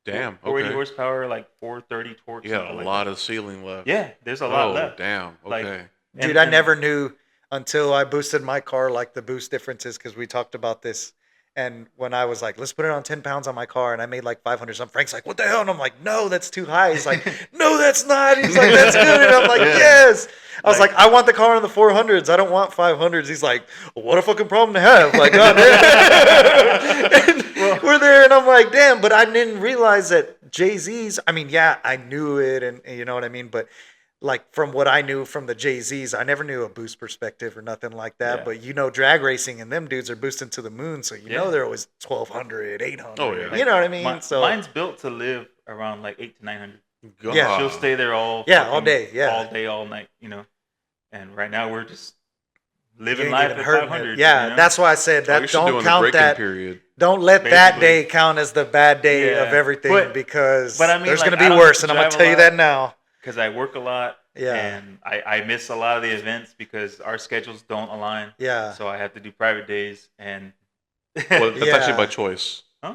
Damn. 480 horsepower, like 430 torque. You got a lot of ceiling left. Yeah, there's a lot left. Damn. Okay. Dude, I never knew until I boosted my car like the boost differences because we talked about this. And when I was like, let's put it on 10 pounds on my car, and I made like 500 something, Frank's like, what the hell? And I'm like, no, that's too high. He's like, no, that's not. He's like, that's good. And I'm like, yes. I was like, I want the car in the 400s. I don't want 500s. He's like, well, what a fucking problem to have. Like, God damn. We're there, and I'm like, damn. But I didn't realize that Jay-Z's, I mean, yeah, I knew it, and you know what I mean? But like from what I knew from the Jay-Z's, I never knew a boost perspective or nothing like that. Yeah. But you know, drag racing and them dudes are boosting to the moon, so you know they're always 1200, 800. Oh yeah, you know what I mean. So mine's built to live around like 800 to 900. God. Yeah, she'll stay there all day, all day, all night. You know, and right now we're just living life at 500. Yeah, you know? that's why I said that. Don't count that. Period. Don't let that day count as the bad day of everything because I mean, there's like, going to be worse, and I'm going to tell you that now. Because I work a lot, and I miss a lot of the events because our schedules don't align. Yeah. So I have to do private days, and well, that's actually by choice. Huh?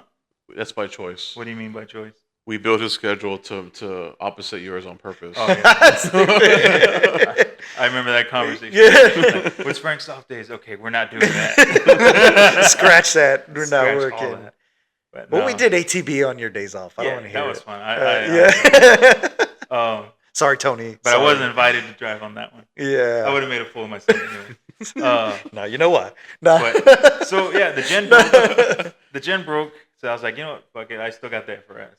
That's by choice. What do you mean by choice? We built his schedule to opposite yours on purpose. Oh, yeah. I remember that conversation. Yeah. Like, what's Frank's off days? Okay, we're not doing that. Scratch that. We're not working. But well, we did ATB on your days off. I don't want to hear it. That was fun. Sorry, Tony. But I wasn't invited to drive on that one. Yeah. I would have made a fool of myself anyway. No, you know what? No. But, so, yeah, the gen broke. So I was like, you know what? Fuck it. I still got the FRS.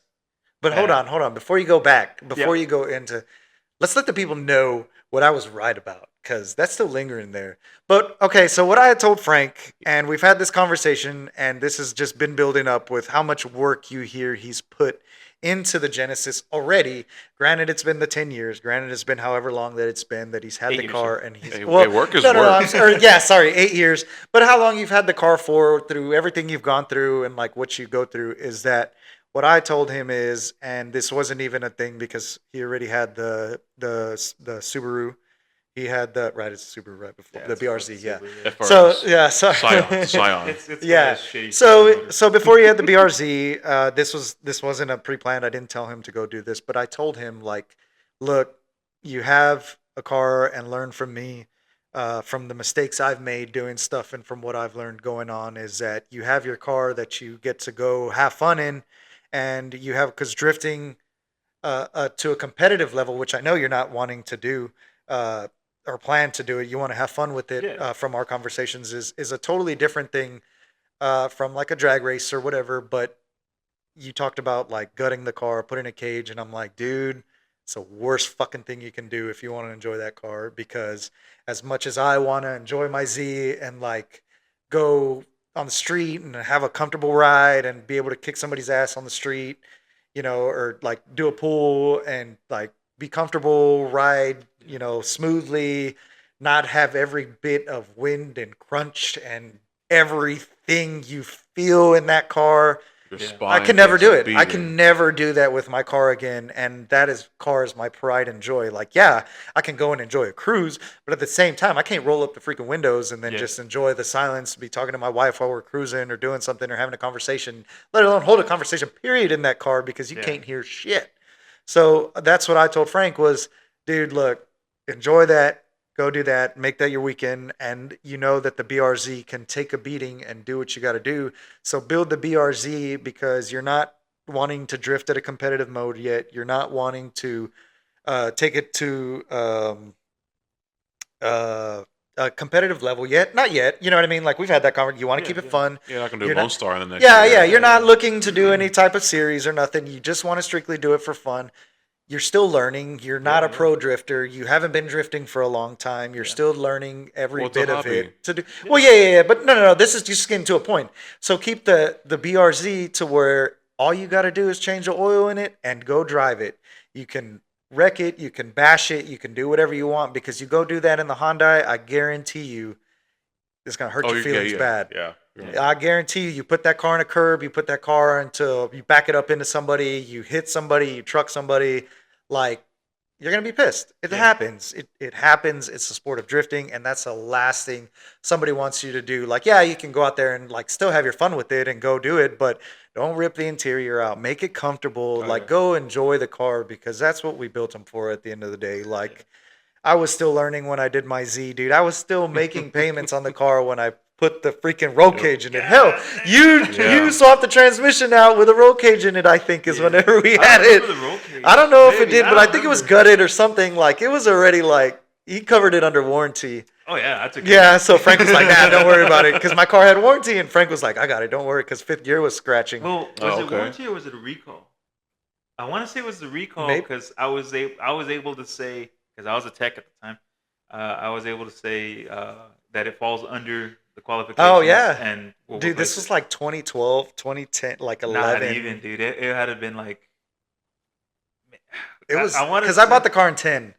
But hold on. Before you go back, you go into, let's let the people know what I was right about, because that's still lingering there. But, okay, so what I had told Frank, and we've had this conversation, and this has just been building up with how much work you hear he's put into the Genesis already. Granted, it's been the 10 years. Granted, it's been however long that it's been that he's had the car. And he's work is work. 8 years. But how long you've had the car for, through everything you've gone through and like what you go through, is that what I told him is, and this wasn't even a thing because he already had the Subaru. He had it's a Subaru right before the BRZ, yeah. FRS. So Scion. It's So before he had the BRZ, this wasn't a pre-planned. I didn't tell him to go do this, but I told him, like, look, you have a car, and learn from me, from the mistakes I've made doing stuff, and from what I've learned going on, is that you have your car that you get to go have fun in, and you have, because drifting to a competitive level, which I know you're not wanting to do, or plan to do it, you want to have fun with it, from our conversations, is a totally different thing from like a drag race or whatever. But you talked about like gutting the car, putting a cage, and I'm like, dude, it's the worst fucking thing you can do if you want to enjoy that car, because as much as I want to enjoy my Z and like go on the street and have a comfortable ride and be able to kick somebody's ass on the street, you know, or like do a pool and like be comfortable, ride, you know, smoothly, not have every bit of wind and crunch and everything you feel in that car. I can never do it. I can never do that with my car again. And car is my pride and joy. Like, yeah, I can go and enjoy a cruise, but at the same time, I can't roll up the freaking windows and then just enjoy the silence, be talking to my wife while we're cruising or doing something or having a conversation, let alone hold a conversation period in that car, because you can't hear shit. So that's what I told Frank was, dude, look, enjoy that, go do that, make that your weekend, and you know that the BRZ can take a beating and do what you got to do. So build the BRZ, because you're not wanting to drift at a competitive mode yet. You're not wanting to take it to a competitive level yet. Not yet. You know what I mean? Like, we've had that conversation. You want to keep it fun. You're not going to do Lone Star in the next year. Yeah. You're not looking to do any type of series or nothing. You just want to strictly do it for fun. You're still learning. You're not a pro drifter. You haven't been drifting for a long time. You're still learning every bit of it. To do. Well, yeah. But no. This is just getting to a point. So keep the BRZ to where All you got to do is change the oil in it and go drive it. You can wreck it, you can bash it, you can do whatever you want, because you go do that in the Hyundai, I guarantee you it's going to hurt your feelings bad. Yeah. I guarantee you put that car in a curb, you put that car until you back it up into somebody, you hit somebody, you truck somebody, like, you're going to be pissed. It happens. It happens. It's the sport of drifting, and that's the last thing somebody wants you to do. Like, yeah, you can go out there and like still have your fun with it and go do it, but don't rip the interior out. Make it comfortable. Go enjoy the car, because that's what we built them for at the end of the day. Like, I was still learning when I did my Z, dude. I was still making payments on the car when I put the freaking roll cage in it. Hell, you swapped the transmission out with a roll cage in it, I think, is whenever we had it. I don't know if it did, but I think it was gutted or something. Like, it was already like, he covered it under warranty. Oh, yeah, that's a good Yeah, so Frank was like, nah, don't worry about it, because my car had warranty, and Frank was like, I got it, don't worry, because fifth gear was scratching. Well, was it warranty or was it a recall? I want to say it was the recall, because I was able to say, because I was a tech at the time, I was able to say that it falls under the qualifications. Oh, yeah. And dude, this was like 2012, 2010, like 11. Not even, dude. It had been like... It was... Because I bought the car in 10.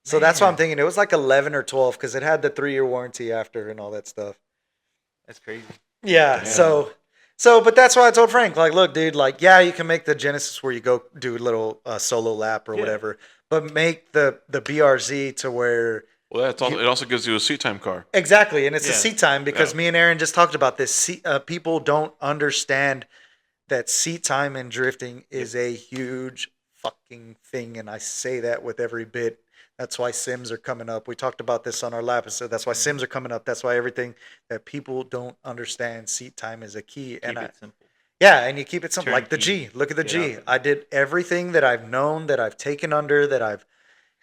So that's what I'm thinking. It was like 11 or 12, because it had the 3-year warranty after and all that stuff. That's crazy. Yeah, so, but that's why I told Frank, like, look, dude, like, yeah, you can make the Genesis where you go do a little solo lap or whatever, but make the BRZ to where... Well, it also gives you a seat time car. Exactly, and it's a seat time, because me and Aaron just talked about this. People don't understand that seat time in drifting is a huge fucking thing, and I say that with every bit. That's why sims are coming up. We talked about this on our lap episode. That's why sims are coming up. That's why everything that people don't understand, seat time is a key. Keep it simple. Yeah, and you keep it simple. Like the Turnkey. G. Look at the G. I did everything that I've known, that I've taken under, that I've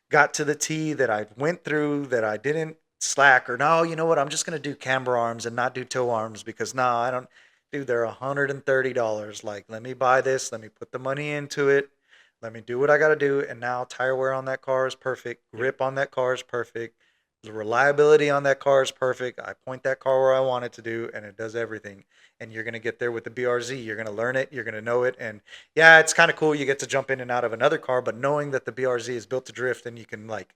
got to the T, that I went through, that I didn't slack, or no, you know what? I'm just going to do camber arms and not do toe arms, because no, I don't. Dude, they're $130. Like, let me buy this. Let me put the money into it. Let me do what I got to do. And now tire wear on that car is perfect. Grip on that car is perfect. The reliability on that car is perfect. I point that car where I want it to do, and it does everything. And you're going to get there with the BRZ. You're going to learn it. You're going to know it. And yeah, it's kind of cool. You get to jump in and out of another car, but knowing that the BRZ is built to drift, and you can like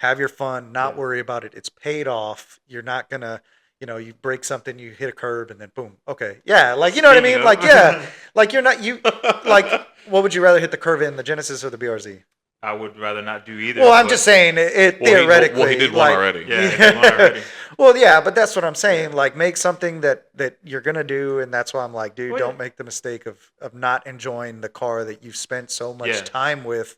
have your fun, not worry about it. It's paid off. You're not going to, you break something, you hit a curb, and then boom. Okay. Yeah. Like, you know what I mean? Like, yeah. Like, like, what would you rather hit the curve in, the Genesis or the BRZ? I would rather not do either. Well, I'm just saying, theoretically. He did one already. Yeah, he did one already. Well, yeah, but that's what I'm saying. Like, make something that you're going to do, and that's why I'm like, dude, don't make the mistake of not enjoying the car that you've spent so much time with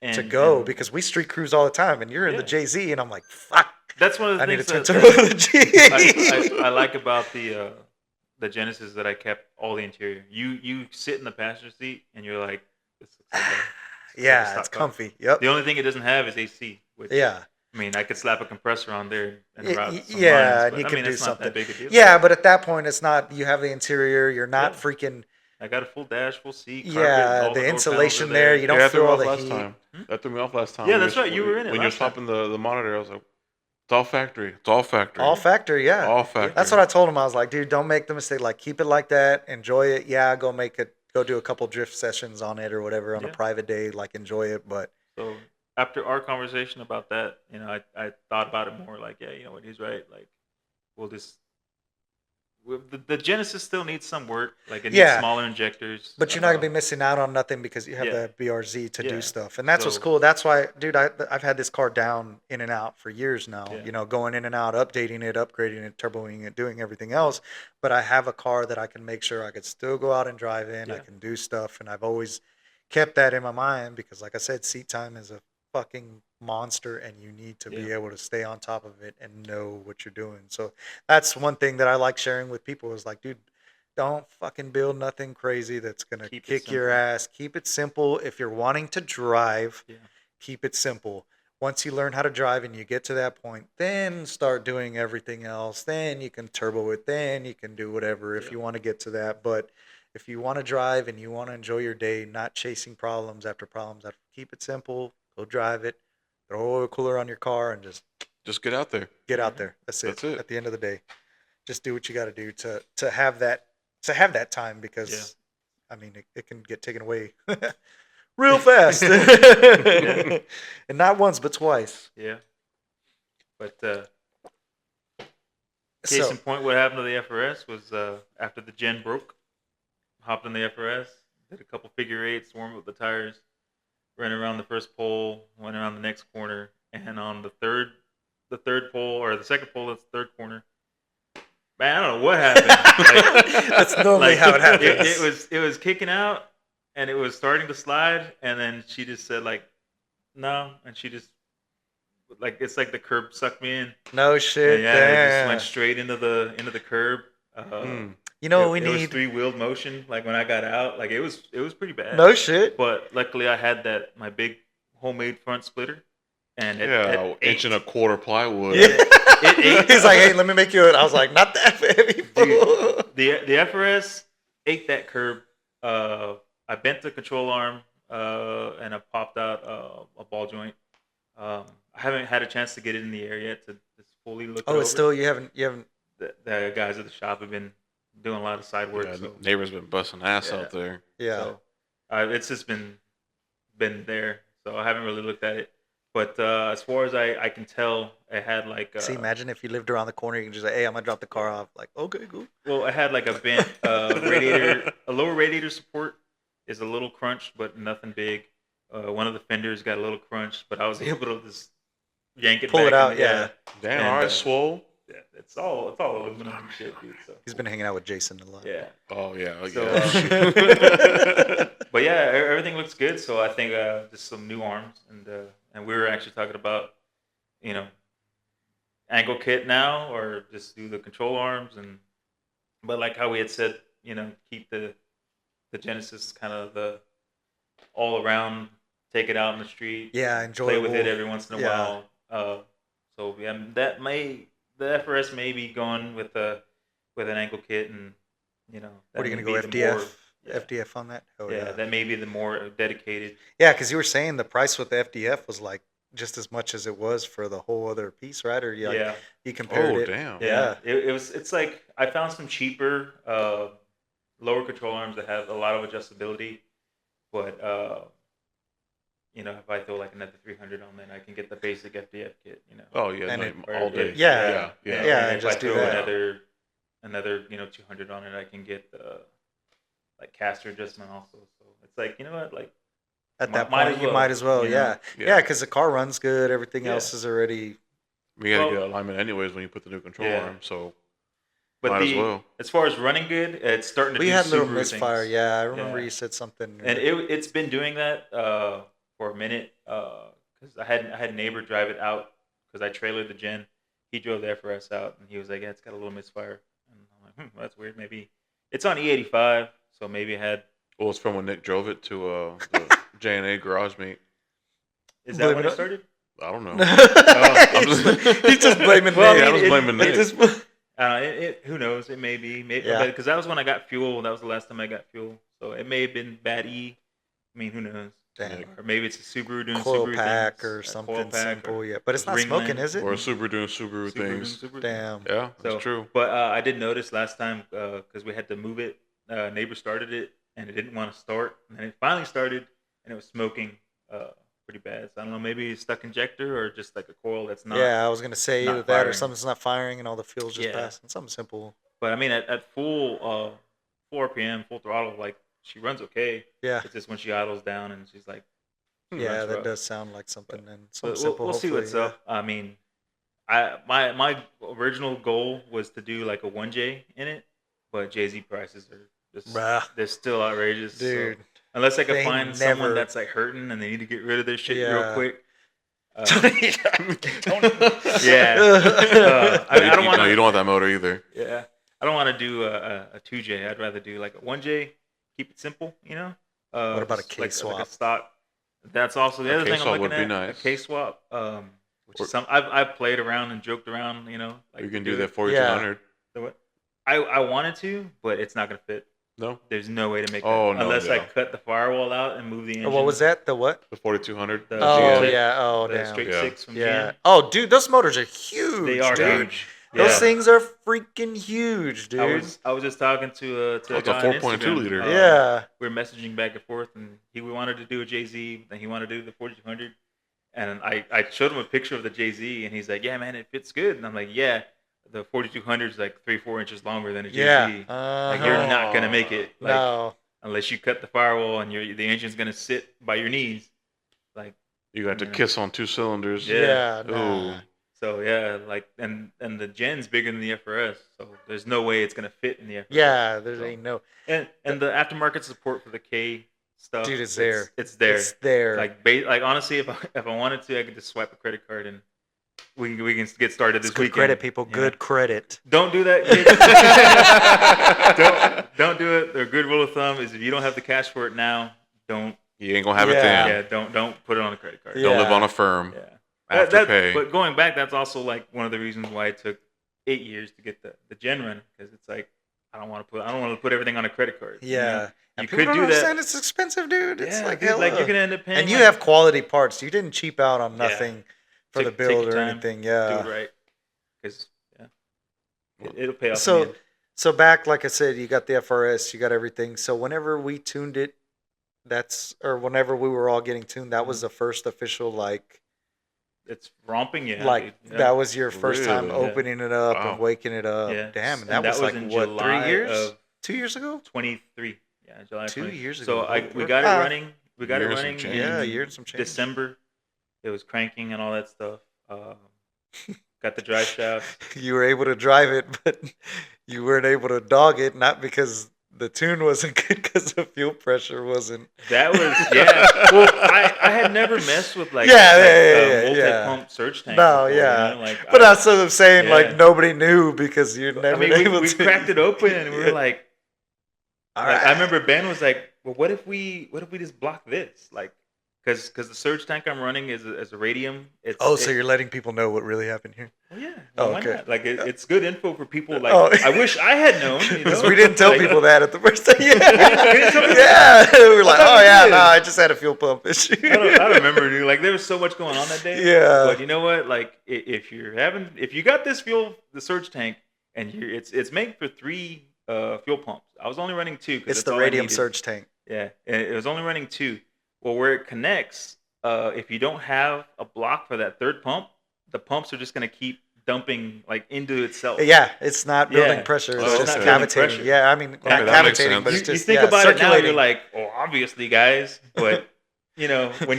to go, because we street cruise all the time, and you're in the JZ, and I'm like, fuck. That's one of the things I need to turn to the G. I like about the Genesis, that I kept all the interior. You sit in the passenger seat, and you're like, this looks so bad. Yeah, it's comfy. Yep. The only thing it doesn't have is AC. Which, I mean, I could slap a compressor on there and route some yeah, lines, and you can do it's something. Not that big a deal. Yeah, but at that point, it's not. You have the interior. You're not freaking. I got a full dash, full seat. Carpet, yeah, the insulation there. You don't feel all the heat. That threw me off last time. Yeah, that's right. You were in it. When you're swapping the monitor, I was like, it's all factory. It's all factory. All factory, yeah. All factory. That's what I told him. I was like, dude, don't make the mistake. Like, keep it like that. Enjoy it. Yeah, go do a couple drift sessions on it or whatever on a private day. Like, enjoy it. But so after our conversation about that, I thought about it more. Like, yeah, you know what, he's right. Like, the Genesis still needs some work. Like, it needs smaller injectors. But you're not gonna be missing out on nothing, because you have the BRZ to do stuff, and that's what's cool. That's why, dude, I've had this car down in and out for years now. Going in and out, updating it, upgrading it, turboing it, doing everything else. But I have a car that I can make sure I could still go out and drive in. I can do stuff, and I've always kept that in my mind, because, like I said, seat time is a fucking monster, and you need to be able to stay on top of it and know what you're doing. So that's one thing that I like sharing with people, is like, dude, don't fucking build nothing crazy that's gonna kick your ass. Keep it simple. If you're wanting to drive, keep it simple. Once you learn how to drive and you get to that point, then start doing everything else. Then you can turbo it. Then you can do whatever if you want to get to that. But if you want to drive and you want to enjoy your day, not chasing problems after problems, keep it simple. Go drive it. Throw a oil cooler on your car and just get out there. Get out there. That's it. That's it. At the end of the day, just do what you got to do to have that time, because I mean, it can get taken away real fast. Yeah. And not once, but twice. Yeah. But case in point, what happened to the FRS was after the gen broke, hopped on the FRS, did a couple figure eights, warmed up the tires, ran around the first pole, went around the next corner, and on the third pole, or the second pole, that's the third corner. Man, I don't know what happened. That's normally how it happens. It was kicking out, and it was starting to slide, and then she just said no, and she just it's like the curb sucked me in. No shit. And it just went straight into the curb. You know what we It need? was three-wheeled motion. Like when I got out, it was pretty bad. No shit. But luckily, I had my big homemade front splitter, and inch and a quarter plywood. Yeah. He's like, hey, let me make you it. I was like, not that heavy. Dude, the FRS ate that curb. I bent the control arm, and I popped out a ball joint. I haven't had a chance to get it in the air yet to fully look. Oh, it's still you haven't. The guys at the shop have been doing a lot of side work. Yeah, so. Neighbors been busting ass out there. Yeah. So, it's just been there, so I haven't really looked at it. But as far as I can tell, it had See, imagine if you lived around the corner, you can just say, "Hey, I'm gonna drop the car off." Like, okay, cool. Well, it had a bent radiator. A lower radiator support is a little crunched, but nothing big. One of the fenders got a little crunched, but I was able to just yank it, pull back it out. Yeah. Damn, all right, swole. Yeah, it's all aluminum and shit, dude. So. He's been hanging out with Jason a lot. Yeah. Oh yeah. So, but yeah, everything looks good. So I think just some new arms, and we were actually talking about, angle kit now, or just do the control arms, but like how we had said, keep the Genesis kind of the all around, take it out in the street, enjoyable. Play with it every once in a while. So yeah, the FRS may be going with an ankle kit, and what are you gonna go FDF? FDF on that? Oh yeah, that may be the more dedicated. Yeah, because you were saying the price with the FDF was like just as much as it was for the whole other piece, right? Or you compared it. Oh damn. Yeah. It's like I found some cheaper lower control arms that have a lot of adjustability, but if I throw another 300 on, then I can get the basic FDF kit. Oh yeah, and all day. Yeah. And just if I do throw that. another 200 on it, I can get the caster adjustment also. So it's what, at that point you might as well. Yeah, because the car runs good. Everything else is already. We gotta get alignment anyways when you put the new control arm. So. But might as well. As far as running good, it's starting to. We do had a little Subaru misfire. things. Yeah, I remember you said something. And it's been doing that for a minute because I had a neighbor drive it out because I trailered the gen. He drove the FRS out and he was like, "Yeah, it's got a little misfire." And I'm like, "That's weird. Maybe it's on E85, so maybe it had." Well, it's from when Nick drove it to the J&A garage meet. Is that when it started? I don't know. He's just blaming Nick. me. I was blaming Nick. Who knows? It may be. Because that was when I got fuel. That was the last time I got fuel. So it may have been bad E. I mean, who knows? Damn. Or maybe it's a Subaru doing coil Subaru pack things. or something simple. Yeah, but it's not smoking, is it? Or a Subaru doing Subaru things. Damn. Yeah, that's true. But I did notice last time because we had to move it. Neighbor started it and it didn't want to start, and then it finally started and it was smoking pretty bad. So I don't know, maybe stuck injector or just a coil that's not. Yeah, I was gonna say either that firing. or something's not firing and all the fuel's just passing. Something simple. But I mean, at full RPM, full throttle, she runs okay. Yeah. It's just when she idles down and she's like. Yeah, that does sound like something. And something simple. We'll see what's up. I mean, my original goal was to do a 1J in it, but Jay-Z prices are just they're still outrageous, dude. So, unless I can find someone that's hurting and they need to get rid of their shit real quick. I don't want. No, you don't want that motor either. Yeah, I don't want to do a 2J. I'd rather do a 1J. Keep it simple, what about a K swap? Like a stock. That's also the other thing I'm looking at. Nice. A K swap, which is I've played around and joked around. You can do that 4200. So what? I wanted to, but it's not gonna fit. No, there's no way to make that unless I cut the firewall out and move the engine. What was that? The what? The 4200. Oh yeah. Oh the damn. straight 6 from GM. GM. Oh dude, those motors are huge. They are huge. Those things are freaking huge, dude. I was just talking to a guy a on 4.2 Instagram. liter. We were messaging back and forth, and he wanted to do a JZ, and he wanted to do the 4200. And I showed him a picture of the JZ, and he's like, "Yeah, man, it fits good." And I'm like, "Yeah, the 4200 is like 3-4 inches longer than a JZ. Like you're not gonna make it, like unless you cut the firewall and the engine's gonna sit by your knees, like you got to kiss on 2 cylinders." Yeah. So yeah, like and the Gen's bigger than the FRS, so there's no way it's gonna fit in the FRS. Yeah, there ain't no. And the aftermarket support for the K stuff, dude, it's there. It's there. It's there. Like honestly, if I wanted to, I could just swipe a credit card and we can get started this weekend. Good credit, people. Good credit. Don't do that. don't do it. The good rule of thumb is if you don't have the cash for it now, don't. You ain't gonna have it then. Yeah, don't put it on a credit card. Don't live on a firm. Yeah. Pay. But going back, that's also like one of the reasons why it took 8 years to get the Gen running, because it's like I don't want to put everything on a credit card. Yeah. You could do that. It's expensive, dude. It's like dude, like you're gonna end up paying. And you have quality parts. You didn't cheap out on nothing for the build or time, anything. Yeah. Do it right. Because it'll pay off. So back, like I said, you got the FRS, you got everything. So whenever we tuned it, whenever we were all getting tuned, that was the first official It's romping, that was your first time opening it up and waking it up. Yeah. Damn, and that was like what, July 3 years? 2 years ago? 23. Yeah, July. 2 20. years so ago. We got it running. We got it running. A year and some change. December. It was cranking and all that stuff. Got the drive shaft. You were able to drive it, but you weren't able to dog it, not because the tune wasn't good, because the fuel pressure wasn't. That was Well, I had never messed with multi-pump surge tank. No, before, yeah. You know? But that's what I'm saying. Nobody knew because you'd never been able to. We cracked it open and we were like, I remember Ben was like, "Well, what if we just block this?" Like, because the surge tank I'm running is a radium. So you're letting people know what really happened here? Well, yeah. Why not? Like it's good info for people. Like I wish I had known. Because we didn't tell people that at the first time. Yeah. We were like, I just had a fuel pump issue. I remember, dude. Like there was so much going on that day. Yeah. But you know what? Like if you got this the surge tank, and it's made for 3 fuel pumps. I was only running 2. It's the radium surge tank. Yeah, and it was only running 2. Well, where it connects, if you don't have a block for that third pump, the pumps are just going to keep dumping into itself. Yeah, it's not building pressure. It's just cavitating. Yeah, I mean, not cavitating, but it's just you think about it now, you're like, obviously, guys. But when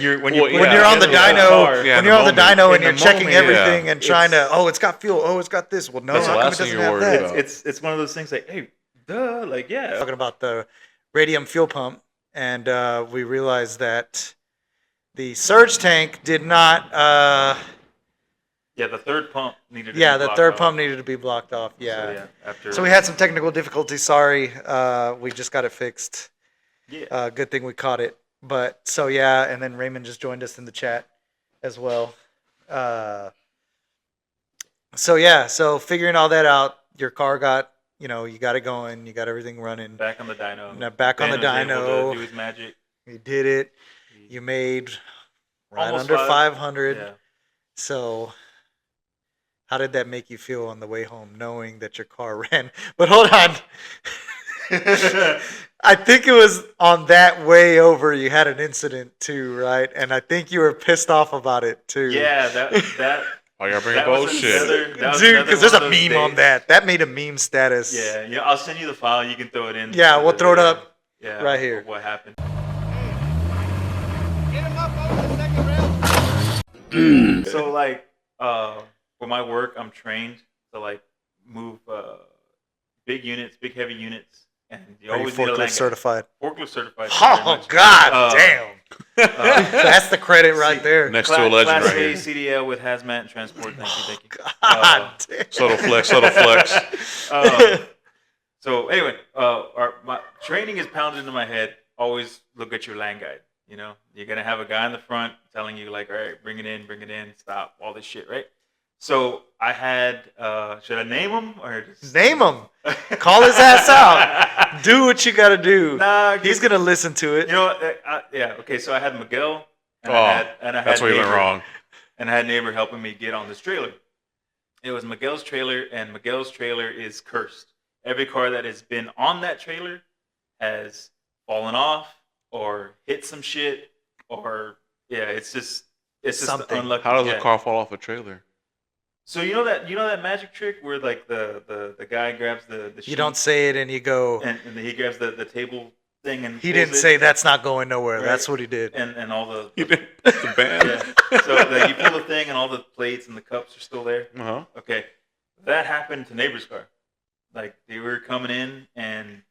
you're on the dyno, and you're checking everything and trying to, it's got fuel. Oh, it's got this. Well, no, that's the last thing you're worried about. It's one of those things like, hey, duh, Talking about the radium fuel pump. And we realized that the surge tank did not. The third pump needed. Pump needed to be blocked off. Yeah. So we had some technical difficulties. Sorry, we just got it fixed. Yeah. Good thing we caught it. But and then Raymond just joined us in the chat as well. So figuring all that out, your car got. You got it going. You got everything running. Back on the dyno. Now back on the dyno. Able to do his magic. You did it. You made right almost under 500. Yeah. So, how did that make you feel on the way home, knowing that your car ran? But hold on. I think it was on that way over. You had an incident too, right? And I think you were pissed off about it too. Yeah, that. Oh, you're bringing bullshit. Dude, because there's a meme on that. That made a meme status. Yeah, I'll send you the file. You can throw it in. Yeah, we'll throw it up right here. What happened. Get him up over the second rail. So, for my work, I'm trained to, move big units, big heavy units. And you always need a forklift certified. Forklift certified. Oh, God damn. That's the credit right there. Next to a legend Class right here. CDL with hazmat and transport. Thank you. God damn. Subtle flex. So anyway, my training is pounded into my head. Always look at your lane guide. You're going to have a guy in the front telling you all right, bring it in, stop, all this shit, right? So I had, should I name him or just... Name him. Call his ass out. Do what you got to do. He's going to listen to it. Okay. So I had Miguel. That's where you went wrong. And I had a neighbor helping me get on this trailer. It was Miguel's trailer, and Miguel's trailer is cursed. Every car that has been on that trailer has fallen off or hit some shit, or it's just Something. unlucky. How does a car fall off a trailer? So you know that magic trick where like the guy grabs the sheet You don't say it and you go. and then he grabs the table thing and He pulls didn't it, say that's not going nowhere. right? That's what he did. and all the The band. yeah. So like you pull the thing and all the plates and the cups are still there. Uh-huh. Okay, that happened to neighbor's car. Like they were coming in and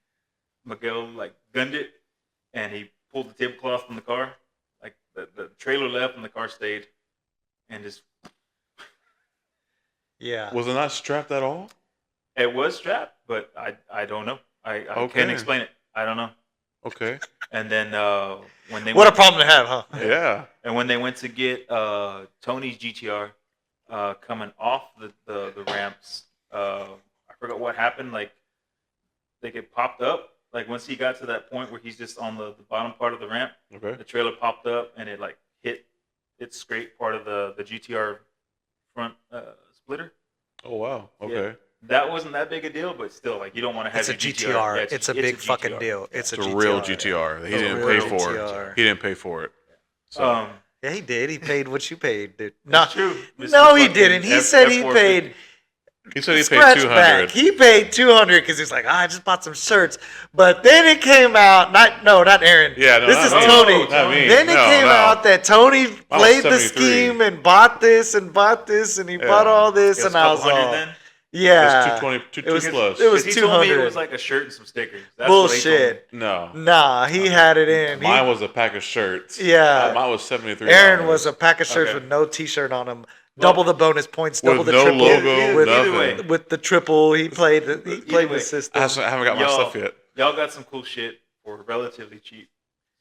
Miguel like gunned it and he pulled the tablecloth from the car. Like the trailer left and the car stayed, and just Yeah. Was it not strapped at all? it was strapped, but I don't know. I can't explain it. I don't know. Okay. And then when they What a went, problem to have, huh? Yeah. and when they went to get Tony's GTR coming off the ramps, I forgot what happened. Like they get popped up. Like once he got to that point where he's just on the bottom part of the ramp, Okay. the trailer popped up and it like hit scraped part of the GTR front splitter. Oh wow. Okay. That wasn't that big a deal, but still, like you don't want to have It's a your GTR. Yeah, It's a big fucking GTR. deal. It's It's a a GTR. real GTR. He A didn't real pay for GTR. it. He didn't pay for it. So Yeah, he did. He paid what you paid, dude. That's true. No, Mr. he fucking did He F- said he F450. paid. he said he paid Scratch $200. back. He paid $200 because he's like, I just bought some shirts. But then it came out, not Aaron. Yeah, no, this not is me. Tony. Not me. Then it No, came no. out that Tony played the 73. scheme and bought this and bought this and he bought all this, It was and I was $200 all, then. yeah. It's 220, It was- 2 plus. it was 'Cause he told me it 200. was like a shirt and some stickers. That's what he told me. Bullshit. No. Nah, he had it in. Mine was a pack of shirts. Yeah. Mine was $73. Aaron was a pack of shirts Okay. with no T-shirt on him. Double the bonus points, double with the no triple. logo, with, Either way. nothing. with the triple, he played the way. system. I haven't got my Y'all- stuff yet. Y'all got some cool shit for relatively cheap,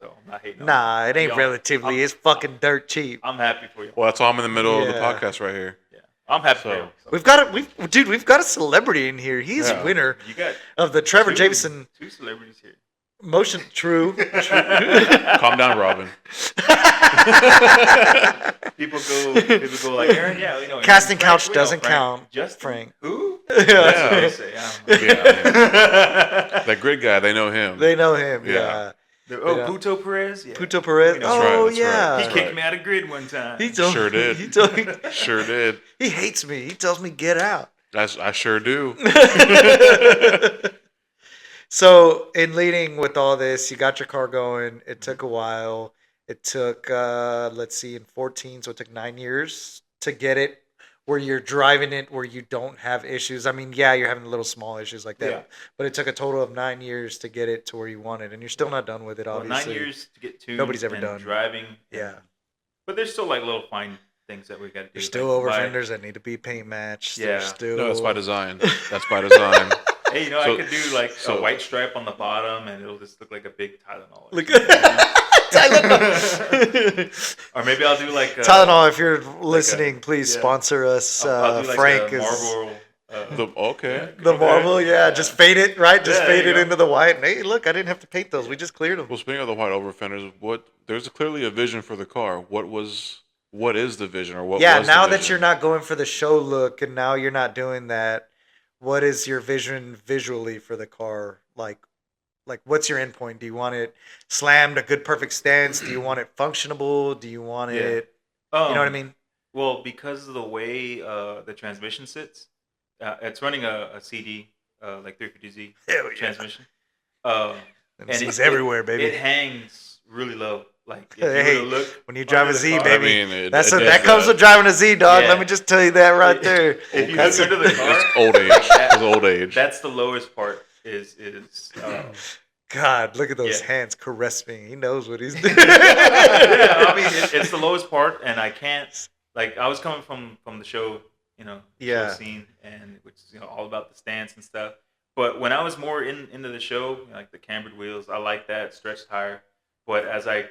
so I'm not hating. on Nah, it ain't Y'all- relatively. I'm- It's fucking dirt cheap. I'm happy for you. Well, that's why I'm in the middle of the Yeah. podcast right here. Yeah, I'm happy So- for you. So. We've got a celebrity in here. He's Yeah. winner You got of the Trevor two- Jameson two celebrities here. motion. True. Calm down, Robin. People go like Aaron. Yeah, you know. Casting Frank, couch we know doesn't Frank. count, Justin, Frank. Who? Yeah. That's what they say. I don't know. Yeah. That grid guy, they know him. They know him. Yeah. Yeah. Oh, Yeah. Puto Perez. Yeah. Puto Perez. That's Oh right, that's yeah. right, He that's kicked right. me out of grid one time. He told, Sure did. He told me. Sure did. He hates me. He tells me get out. I sure do. So, in leading with all this, you got your car going. It took a while. It took, let's see, in 14, so it took 9 years to get it where you're driving it where you don't have issues. I mean, yeah, you're having little small issues like that, Yeah. but it took a total of 9 years to get it to where you want it, and you're still not done with it, Well, obviously. 9 years to get to. Nobody's ever and done. driving. Yeah. But there's still like little fine things that we got to do. There's still like over buy- fenders that need to be paint matched. Yeah. There's still... No, that's by design. That's by design. Hey, you know, So- I could do like so- a white stripe on the bottom, and it'll just look like a big Tylenol. Look Or maybe I'll do like Tylenol, if you're listening, please yeah. sponsor us. I'll do like Frank a is... Marlboro. Okay. The marble, yeah, just fade it, right? Just Yeah, fade there it you go. into the white. And hey, look, I didn't have to paint those. We just cleared them. Well, speaking of the white over fenders, there's clearly a vision for the car. What is the vision, or what? Yeah, was the now that vision? you're not going for the show look and now you're not doing that, what is your vision visually for the car? Like what's your endpoint? Do you want it slammed, a good perfect stance? Do you want it functionable? Do you want it, you know what I mean? Well, because of the way the transmission sits, it's running a CD, like 350Z Hell yeah. transmission. And And it's everywhere, baby. It hangs really low. Like if Hey, you were to look when you drive a under the Z, car- baby, I mean, that comes with driving a Z, dog. Yeah. Let me just tell you that right there. If you That's look under the car, It's old age. It's old age. that's the lowest part. Is God, look at those Yeah. hands caress me. He knows what he's doing. yeah, I mean it's the lowest part, and I can't like I was coming from the show, you know, Yeah. show scene, and which is all about the stance and stuff. But when I was more into the show, like the cambered wheels, I like that stretch tire. But as I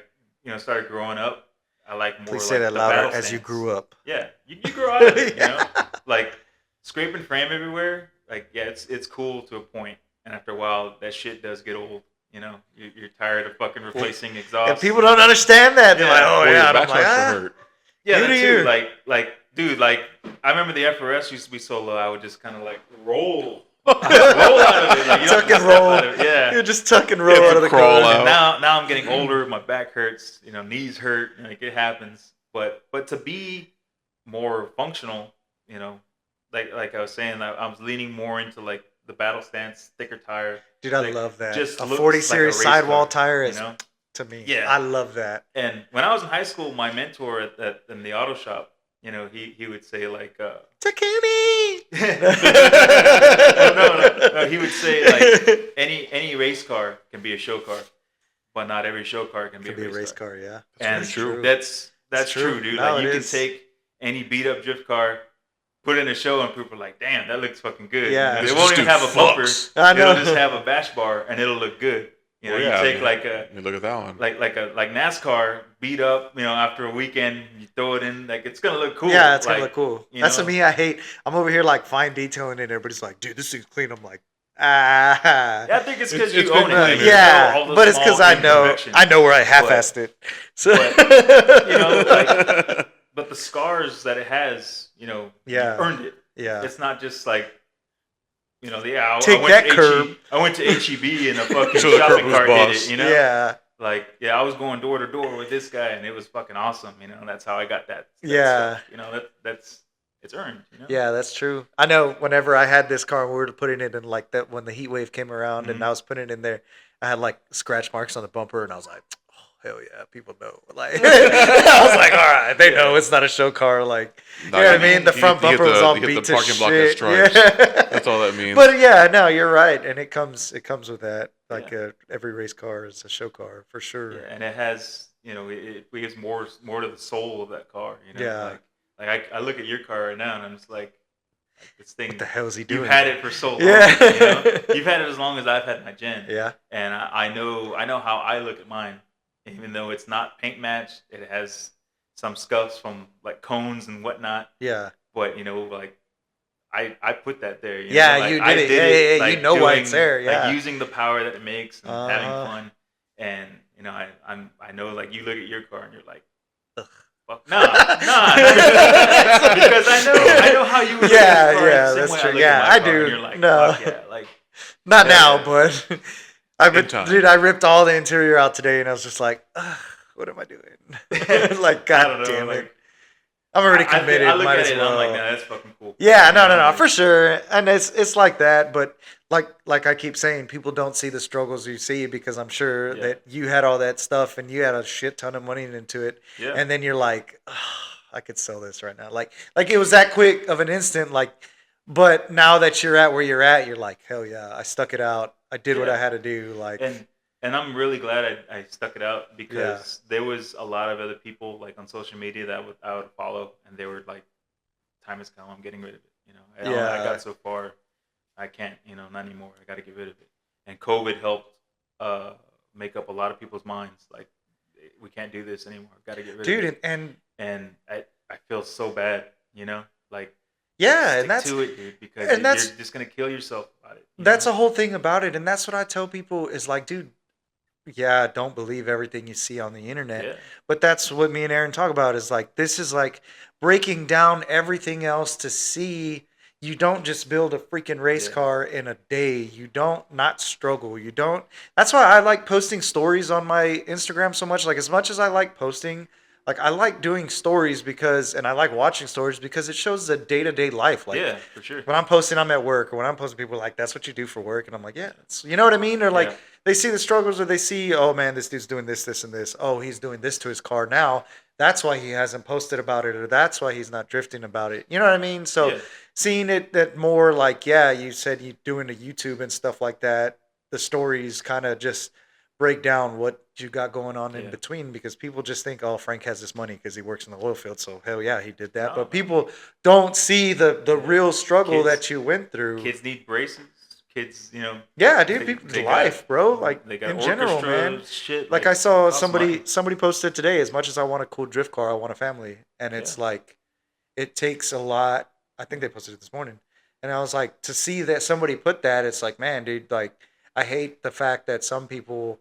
started growing up, I like more. Please say like that the louder. battle As you stance. grew up. Yeah, you grow out of it, Yeah. like scraping frame everywhere. Like it's cool to a point, and after a while, that shit does get old. You know, you're tired of fucking replacing exhaust. And people don't understand that. They're Yeah. like, oh Well, yeah. your And I'm backside like, should hurt. Yeah, Due that to too. you. Like, dude, like I remember the FRS used to be so low. I would just kind of like roll out of it. Like, tuck and roll. Yeah, you just tuck and roll out of the car. And now I'm getting older. My back hurts. Knees hurt. Like it happens. But to be more functional, like I was saying, I was leaning more into like the battle stance, thicker tire. Dude, I love that. Just a 40 series sidewall tire is to me. Yeah, I love that. And when I was in high school, my mentor in the auto shop, he would say like Takumi. no, he would say like any race car can be a show car, but not every show car can be a race car. Yeah, that's true. That's true, dude. No, like you can take any beat up drift car, put in a show, and people are like, "Damn, that looks fucking good." Yeah, they won't even have a bumper. I know. They'll just have a bash bar, and it'll look good. You take you look at that one, like NASCAR beat up. After a weekend, you throw it in, like it's gonna look cool. Yeah, it's gonna look cool. That's what me. I hate. I'm over here like fine detailing it. Everybody's like, "Dude, this thing's clean." I'm like, Yeah, I think it's because you own it. Yeah, but it's because I know where I half-assed it. So, but the scars that it has, you earned it. Yeah, it's not just like. Take that curb. I went to HEB and a fucking shopping cart did it, Yeah. I was going door to door with this guy and it was fucking awesome, That's how I got that yeah. stuff. That's it's earned, Yeah, that's true. I know whenever I had this car and we were putting it in like that when the heat wave came around and I was putting it in there, I had like scratch marks on the bumper and I was like, hell yeah, people know. Like, I was like, all right, they know it's not a show car. Like, you know what I mean? The front bumper was all beat to shit. Yeah. That's all that means. But yeah, no, you're right, and it comes with that. Like every race car is a show car for sure. Yeah, and it has, it gives more to the soul of that car. Yeah. Like I look at your car right now, and I'm just like this thing. What the hell is he doing? You've had it for so long. Yeah. You've had it as long as I've had my Gen. Yeah. And I know how I look at mine. Even though it's not paint matched, it has some scuffs from like cones and whatnot. Yeah. But like I put that there. You did it. Yeah, like, you know why it's there. Yeah. Like using the power that it makes and having fun. And I know like you look at your car and you're like, fuck nah. Because I know how you would look at your car the same way true. I look at my car, do. And you're like, no. fuck yeah, like not now, but I ripped all the interior out today, and I was just like, what am I doing? Like, God damn it. I'm already committed. I look at it and I'm like, nah, that's fucking cool. Yeah, no, for sure. And it's like that, but like I keep saying, people don't see the struggles you see because I'm sure that you had all that stuff and you had a shit ton of money into it. Yeah. And then you're like, I could sell this right now. Like it was that quick of an instant, but now that you're at where you're at, you're like, hell yeah, I stuck it out. I did what I had to do. Like, and I'm really glad I stuck it out because there was a lot of other people like on social media that I would follow, and they were like, "Time has come. I'm getting rid of it." I got so far, I can't. Not anymore. I got to get rid of it. And COVID helped make up a lot of people's minds. Like, we can't do this anymore. I've got to get rid of it. Dude, and I feel so bad. Like. Yeah, and that's to it, dude, because you're just gonna kill yourself about it. That's a whole thing about it, and that's what I tell people is like, dude, don't believe everything you see on the internet. Yeah. But that's what me and Aaron talk about is like this is like breaking down everything else to see. You don't just build a freaking race car in a day. You don't not struggle. You don't. That's why I like posting stories on my Instagram so much. Like as much as I like posting. Like I like doing stories and I like watching stories because it shows the day-to-day life. Like, yeah, for sure. When I'm posting, I'm at work, or when I'm posting, people are like, "That's what you do for work," and I'm like, "Yeah, you know what I mean?" Or like they see the struggles, or they see, "Oh man, this dude's doing this, this, and this. Oh, he's doing this to his car now. That's why he hasn't posted about it, or that's why he's not drifting about it." You know what I mean? So seeing it that more like, you said you doing the YouTube and stuff like that. The stories kind of just break down what you got going on in between because people just think, oh, Frank has this money because he works in the oil field, so hell yeah, he did that. But people don't see the real struggle that you went through. Kids need braces. Kids, Yeah, dude, people's life, bro. Like in general, man. Shit, like I saw somebody posted today. As much as I want a cool drift car, I want a family, and it's like it takes a lot. I think they posted it this morning, and I was like, to see that somebody put that, it's like, man, dude, like I hate the fact that some people.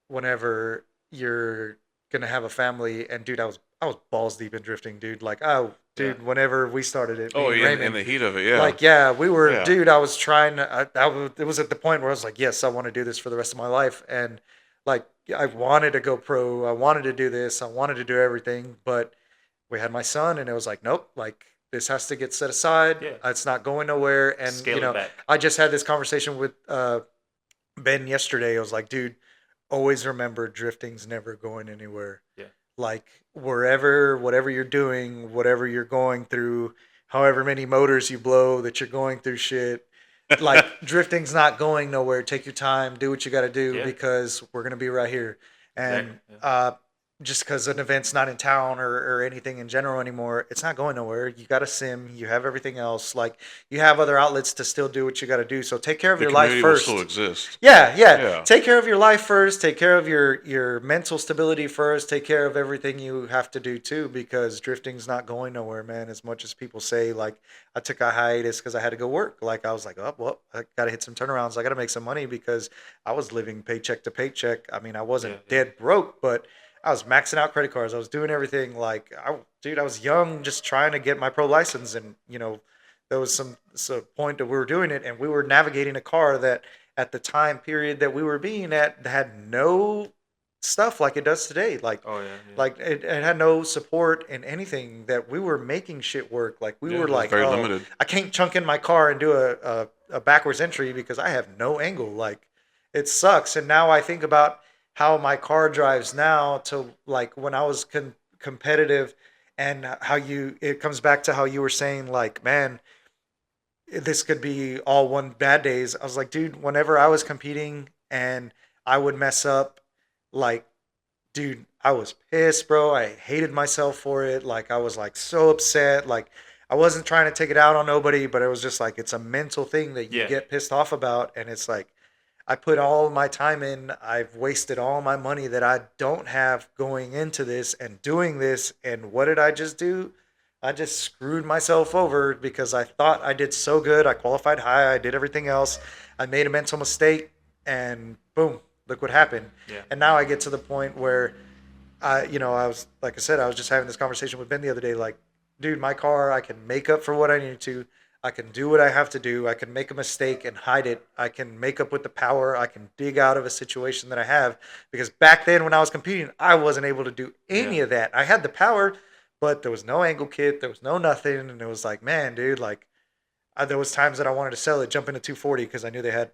Whenever you're gonna have a family, and dude, I was balls deep in drifting, dude. Like, oh, dude, whenever we started it, oh, yeah, in the heat of it, yeah. Like, yeah, we were, dude. I was trying to. It was at the point where I was like, yes, I want to do this for the rest of my life, and like, I wanted to go pro. I wanted to do this. I wanted to do everything, but we had my son, and it was like, nope, like this has to get set aside. Yeah. It's not going nowhere, and Scale it back. I just had this conversation with Ben yesterday. I was like, dude, always remember drifting's never going anywhere. Yeah. Like whatever you're doing, whatever you're going through, however many motors you blow that you're going through shit, like drifting's not going nowhere. Take your time, do what you got to do because we're going to be right here. And just because an event's not in town or anything in general anymore, it's not going nowhere. You got a sim, you have everything else. Like you have other outlets to still do what you got to do. So take care of your life first. Will still exist. Yeah. Take care of your life first. Take care of your mental stability first. Take care of everything you have to do too, because drifting's not going nowhere, man. As much as people say, like I took a hiatus because I had to go work. Like I was like, oh well, I got to hit some turnarounds. I got to make some money because I was living paycheck to paycheck. I mean, I wasn't dead broke, but I was maxing out credit cards. I was doing everything. Like, I was young, just trying to get my pro license. And, there was some point that we were doing it, and we were navigating a car that at the time period that we were being at had no stuff like it does today. Like, like it had no support in anything that we were making shit work. Like we were like, very limited. I can't chunk in my car and do a backwards entry because I have no angle. Like it sucks. And now I think about how my car drives now to like when I was competitive, and how it comes back to how you were saying like, man, this could be all one bad days. I was like, dude, whenever I was competing and I would mess up, like, dude, I was pissed, bro. I hated myself for it. Like I was like so upset. Like I wasn't trying to take it out on nobody, but it was just like, it's a mental thing that you get pissed off about. And it's like, I put all my time in. I've wasted all my money that I don't have going into this and doing this. And what did I just do? I just screwed myself over because I thought I did so good. I qualified high. I did everything else. I made a mental mistake and boom, look what happened. Yeah. And now I get to the point where I was, like I said, I was just having this conversation with Ben the other day. Like, dude, my car, I can make up for what I need to. I can do what I have to do. I can make a mistake and hide it. I can make up with the power. I can dig out of a situation that I have. Because back then when I was competing, I wasn't able to do any of that. I had the power, but there was no angle kit. There was no nothing. And it was like, man, dude, like there was times that I wanted to sell it, jump into 240 because I knew they had,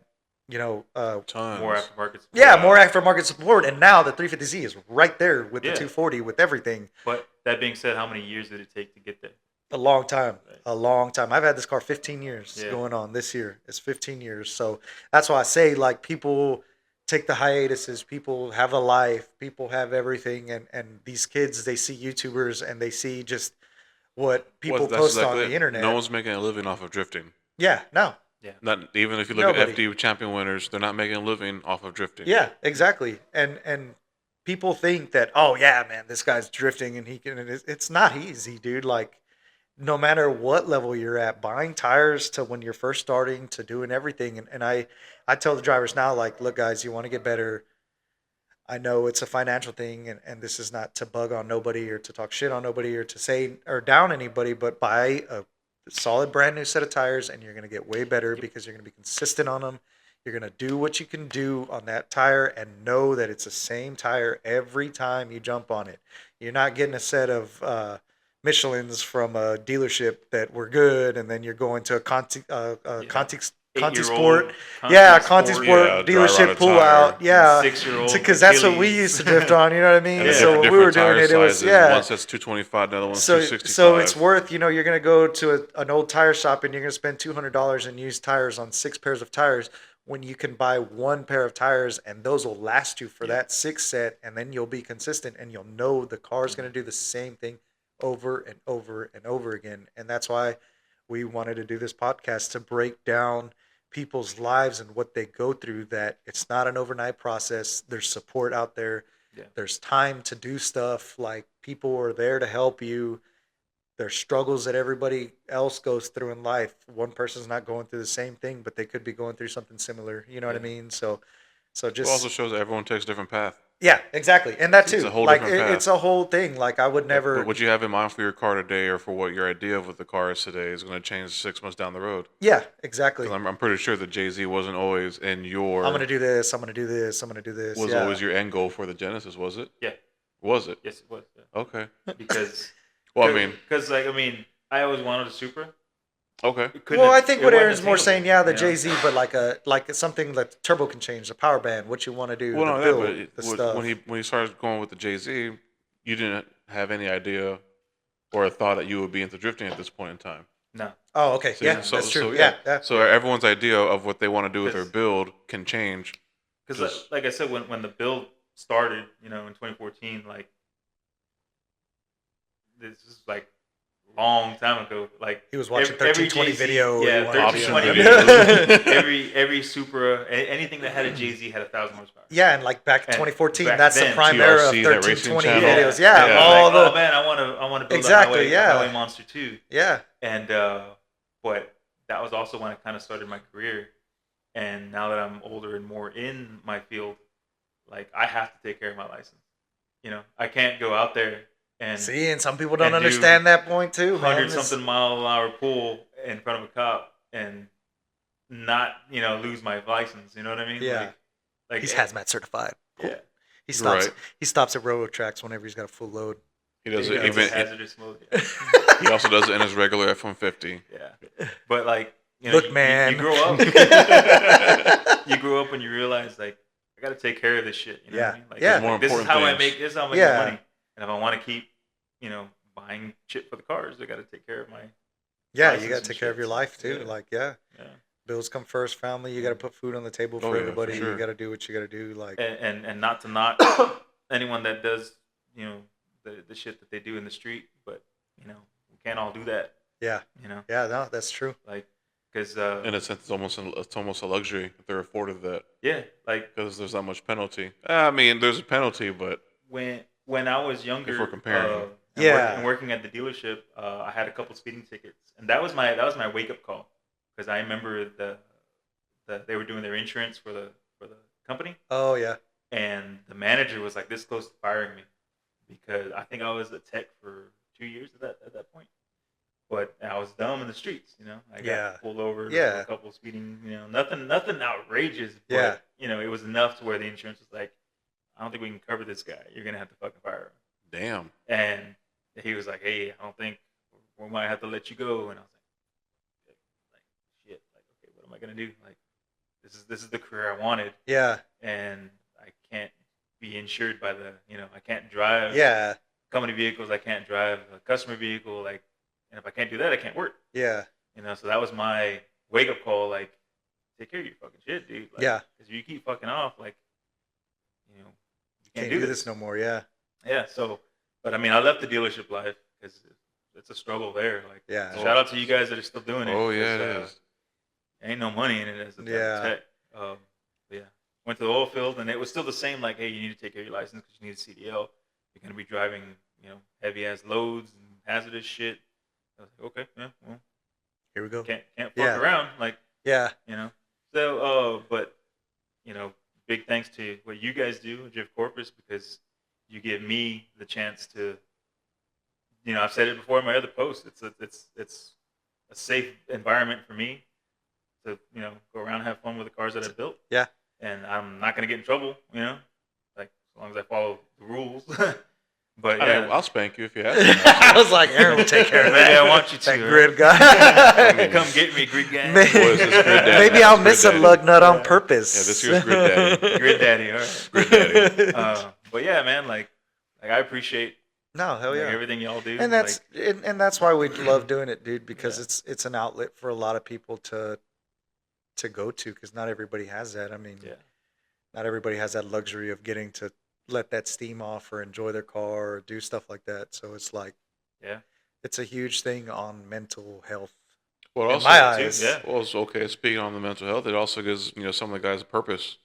more aftermarket support. Yeah, more aftermarket support. And now the 350Z is right there with the 240 with everything. But that being said, how many years did it take to get there? A long time. I've had this car 15 years going on this year. It's 15 years. So that's why I say, like, people take the hiatuses. People have a life. People have everything. And these kids, they see YouTubers and they see just what people post on the internet. No one's making a living off of drifting. Yeah, no. Yeah. Not even if you look at FD champion winners, they're not making a living off of drifting. Yeah, exactly. And people think that, oh yeah, man, this guy's drifting and he can. And it's not easy, dude. Like, no matter what level you're at, buying tires to when you're first starting to doing everything. And I tell the drivers now, like, look, guys, you want to get better. I know it's a financial thing, and this is not to bug on nobody or to talk shit on nobody or to say or down anybody, but buy a solid brand new set of tires and you're going to get way better because you're going to be consistent on them. You're going to do what you can do on that tire and know that it's the same tire every time you jump on it. You're not getting a set of Michelin's from a dealership that were good, and then you're going to a Conti Sport dealership pull out, 6-year-old because that's what we used to drift on. You know what I mean? So when we were doing it, it was one says 225, the other one's 265. So it's worth, you're going to go to an old tire shop and you're going to spend $200 and use tires on 6 pairs of tires when you can buy 1 pair of tires and those will last you for that 6 set, and then you'll be consistent and you'll know the car's going to do the same thing over and over and over again. And that's why we wanted to do this podcast, to break down people's lives and what they go through, that it's not an overnight process. There's support out there. There's time to do stuff. Like, people are there to help you. There's struggles that everybody else goes through in life. One person's not going through the same thing, but they could be going through something similar. You know what I mean? So just, it also shows that everyone takes a different path. Yeah, exactly, and that too. It's a whole like different path. it's a whole thing. Like I would never. What you have in mind for your car today, or for what your idea of what the car is today, is going to change 6 months down the road. Yeah, exactly. I'm pretty sure that Jay-Z wasn't always in your. I'm gonna do this. I'm gonna do this. I'm gonna do this. Was always your end goal for the Genesis, was it? Yeah. Was it? Yes, it was. Yeah. Okay. Because. Well, I mean. Because I always wanted a Supra. Okay. Well, I think what Aaron's more saying, the you know? Jay-Z, but like something that turbo can change, the power band, what you want to do, Well, the no, build, the stuff. when he started going with the Jay-Z, you didn't have any idea or a thought that you would be into drifting at this point in time. No. Oh, okay. So, yeah, so, that's true. So, yeah. So everyone's idea of what they want to do with their build can change. Because, like I said, when the build started, in 2014, like this is like long time ago. Like he was watching 1320 video. Yeah, 1320 video. every Supra, anything that had a Jay-Z had 1,000 horsepower. Yeah, and like back in 2014, that's the prime TRC, era of 1320 videos. Yeah, yeah. All like, the oh man, I want to build exactly, a highway monster too. Yeah. And but that was also when I kind of started my career. And now that I'm older and more in my field, like I have to take care of my license. I can't go out there and see, and some people don't understand that point too. 100-something mile an hour pull in front of a cop and not, lose my license. You know what I mean? Yeah. Like he's hazmat certified. Yeah. He stops. Right. He stops at railroad tracks whenever he's got a full load. He does it even hazardous mode. Yeah. He also does it in his regular F-150. Yeah. But like, look, man, you grow up. You grow up and you realize like I got to take care of this shit. You know what I mean? Like, yeah. More this is how I make. This is how I make money. And if I want to keep, buying shit for the cars, I got to take care of my. Yeah, you got to take care of your life too. Yeah. Like, yeah. Bills come first. Family, you got to put food on the table for everybody. For sure. You got to do what you got to do. Like, and not to knock anyone that does, the shit that they do in the street, but we can't all do that. Yeah. Yeah, no, that's true. Like, because in a sense, it's almost a luxury if they're afforded that. Yeah, like because there's not much penalty. I mean, there's a penalty, but when I was younger, if we're comparing, and working at the dealership, I had a couple speeding tickets, and that was my wake up call, because I remember they were doing their insurance for the company. Oh yeah. And the manager was like this close to firing me, because I think I was a tech for 2 years at that point. But I was dumb in the streets, I got pulled over for a couple of speeding, nothing outrageous. But, it was enough to where the insurance was like, I don't think we can cover this guy. You're going to have to fucking fire him. Damn. And he was like, hey, I don't think we might have to let you go. And I was like, shit, like, okay, what am I going to do? Like, this is the career I wanted. Yeah. And I can't be insured by I can't drive company vehicles. I can't drive a customer vehicle. Like, and if I can't do that, I can't work. Yeah. So that was my wake up call. Like, take care of your fucking shit, dude. Like, yeah. Because you keep fucking off, like, you can't do this no more. Yeah. Yeah. So, but I mean, I left the dealership life because it's a struggle there. Like, shout out to you guys that are still doing it. Oh yeah, it is. Ain't no money in it as a tech. Yeah. Went to the oil field, and it was still the same. Like, hey, you need to take care of your license because you need a CDL. You're gonna be driving, heavy ass loads and hazardous shit. I was like, okay, yeah, well, here we go. Can't fuck around, like, So, but, big thanks to what you guys do at Drift Corpus, because you give me the chance to, I've said it before in my other posts. It's a safe environment for me to, go around and have fun with the cars that I built. Yeah. And I'm not gonna get in trouble, like as long as I follow the rules. But I'll spank you if you have to. I was like, Aaron will take care of that. Maybe I want you to. That grid guy. Come get me, grid guy. Maybe I'll miss a lug nut on purpose. Yeah, this year's grid daddy. Grid daddy, all right. Grid daddy. But yeah, man, like I appreciate. No, hell yeah. Everything y'all do. And that's and that's why we love doing it, dude. Because it's an outlet for a lot of people to go to. Because not everybody has that. I mean, not everybody has that luxury of getting to let that steam off or enjoy their car or do stuff like that. So it's like, it's a huge thing on mental health. Well, also, my eyes. Well, it's okay. Speaking on the mental health, it also gives some of the guys a purpose.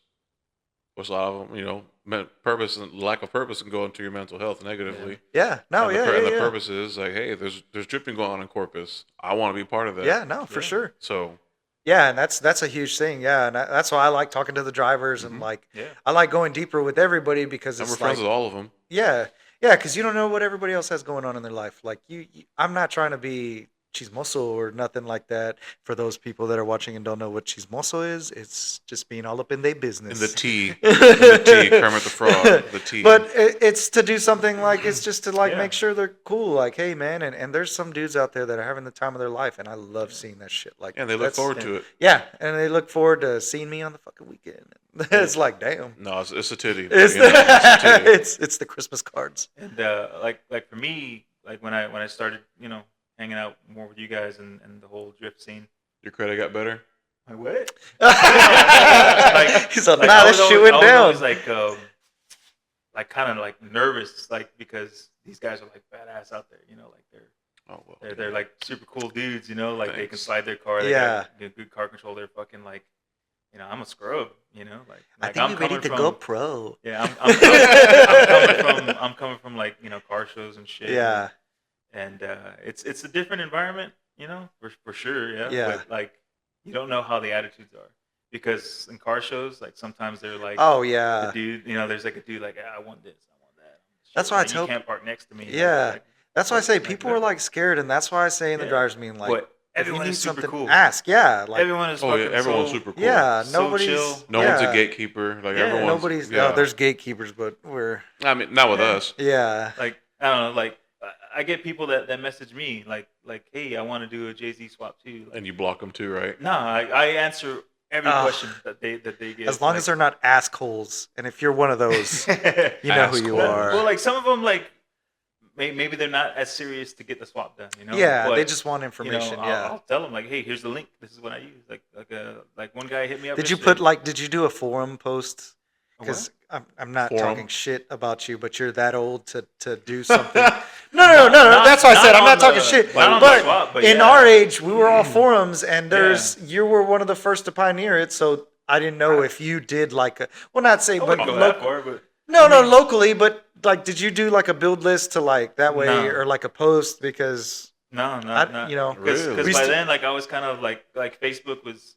Which a lot of them, purpose and lack of purpose can go into your mental health negatively. Yeah. No. And the purpose is like, hey, there's drifting going on in Corpus. I want to be part of that. Yeah. No, for sure. So. Yeah, and that's a huge thing. Yeah, and that's why I like talking to the drivers and like Yeah. I like going deeper with everybody because And we're it's friends like with all of them. yeah, yeah, because you don't know what everybody else has going on in their life. Like I'm not trying to be chismoso or nothing like that. For those people that are watching and don't know what chismoso is, it's just being all up in their business. In the tea. In the tea. Kermit the Frog. The tea. But it's to do something like it's just to like Yeah. make sure they're cool. Like, hey man, and there's some dudes out there that are having the time of their life, and I love seeing that shit. Like, and they look that's- forward to it. Yeah, and they look forward to seeing me on the fucking weekend. It's like, damn. No, it's a titty. It's You know, it's a titty. it's the Christmas cards. And like for me, like when I started, hanging out more with you guys and the whole drift scene. Your credit got better? Like what? He's like, Like, nah, I this was shit always- went I was down. always like kind of like nervous, like because these guys are like badass out there, like Oh, well. they're like super cool dudes, like they can Thanks. slide their car, they Yeah. got good car control. They're fucking like, I'm a scrub, like I like think I'm we're ready coming to from, go pro. Yeah, I'm coming from like car shows and shit. Yeah, and it's a different environment, for sure. Yeah. Yeah. But like, you don't know how the attitudes are because in car shows, like sometimes they're like, oh the yeah, dude, there's like a dude like, I want this, I want that. That's why I Like, tell- you can't park next to me. Yeah. Like, that's why I say like people that. are like scared, and that's why I say in the Yeah. driver's meeting like, but if you everyone need is super something, cool. ask. Yeah, like Everyone is Oh, yeah, fucking everyone's so, super cool. yeah, so nobody's chill. No one's yeah. a gatekeeper. Like, Yeah, everyone's. Nobody's. Yeah. No, there's gatekeepers, but we're I mean, not with Yeah. us. yeah. Like I don't know, like I get people that message me like, hey, I want to do a Jay-Z swap too. Like, And you block them too, right? no, I answer every Ah. question that they get. As long as they're not assholes, and if you're one of those, you know who you Assholes. are. Well, like some of them, like maybe they're not as serious to get the swap done. yeah, But, they just want information. I'll, yeah. I'll tell them like, hey, here's the link. This is what I use. Like one guy hit me up. Did you yesterday. put like? Did you do a forum post? A what? Because I'm not Forum? talking shit about you, but you're that old to do something. No. Not- That's why I said I'm on not talking the- shit. not on But the swap, but in yeah. our age, we were all forums, and you were one of the first to pioneer it. So I didn't know if you did like a not say, I but wouldn't go that far, but no, locally, but like, did you do like a build list to like that way, No. or like a post because no, not you know, because Really? by then like I was kind of like Facebook was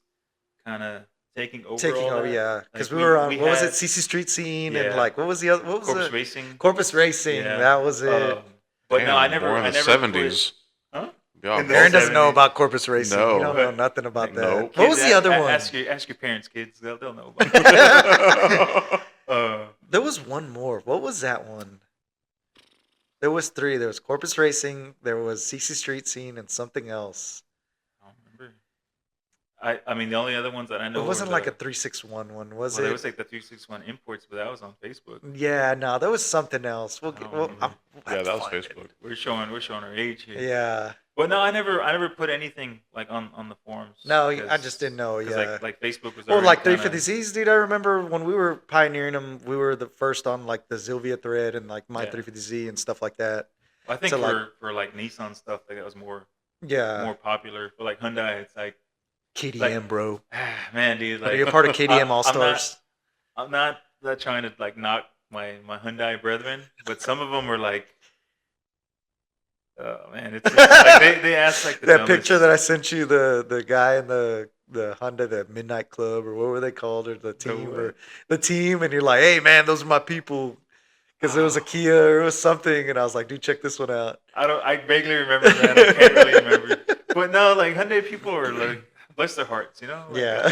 kind of taking over. taking all over? that. Yeah, because Like, we were on we what was had it, CC Street Scene, and Yeah. like what was the other? What was Corpus the Racing. Corpus Racing? Yeah. That was it. But Damn, no, I never. We're in I the never 70s. Put, huh? God, In the Aaron doesn't know 70s. about Corpus Racing. No. You don't know nothing about that. Nope. What was Kids, the other one? Ask your parents, kids. They'll know about it. There was one more. What was that one? There was three. There was Corpus Racing. There was CC Street Scene and something else. I don't remember. I mean, the only other ones that I know. It wasn't were like the, a 361 one, was well, it? there was like the 361 imports, but that was on Facebook. Yeah, no, there was something else. We'll I get. don't Well, remember. Yeah, that was find it. Facebook. We're showing our age here. Yeah. But no, I never put anything like on the forums. No, I just didn't know. 'cause, Yeah. like Facebook was. Well, already like kinda- 350Zs, dude. I remember when we were pioneering them, we were the first on like the Zilvia thread and like my Yeah. 350Z and stuff like that. I think to, like- for like Nissan stuff, like that was more Yeah. popular. But like Hyundai, it's like, KDM, bro. man, dude, like Are you a part of KDM All I'm not- Stars? I'm not trying to like knock my Hyundai brethren, but some of them were like, oh man, it's like they asked like the That dumbest- picture that I sent you, the guy in the Honda, the Midnight Club, or what were they called, or the team, what? or the team, and you're like, hey man, those are my people, because it was a Kia or it was something, and I was like, dude, check this one out. I vaguely remember that. I can't really remember, but no, like Hyundai people are like, bless their hearts, Like, Yeah.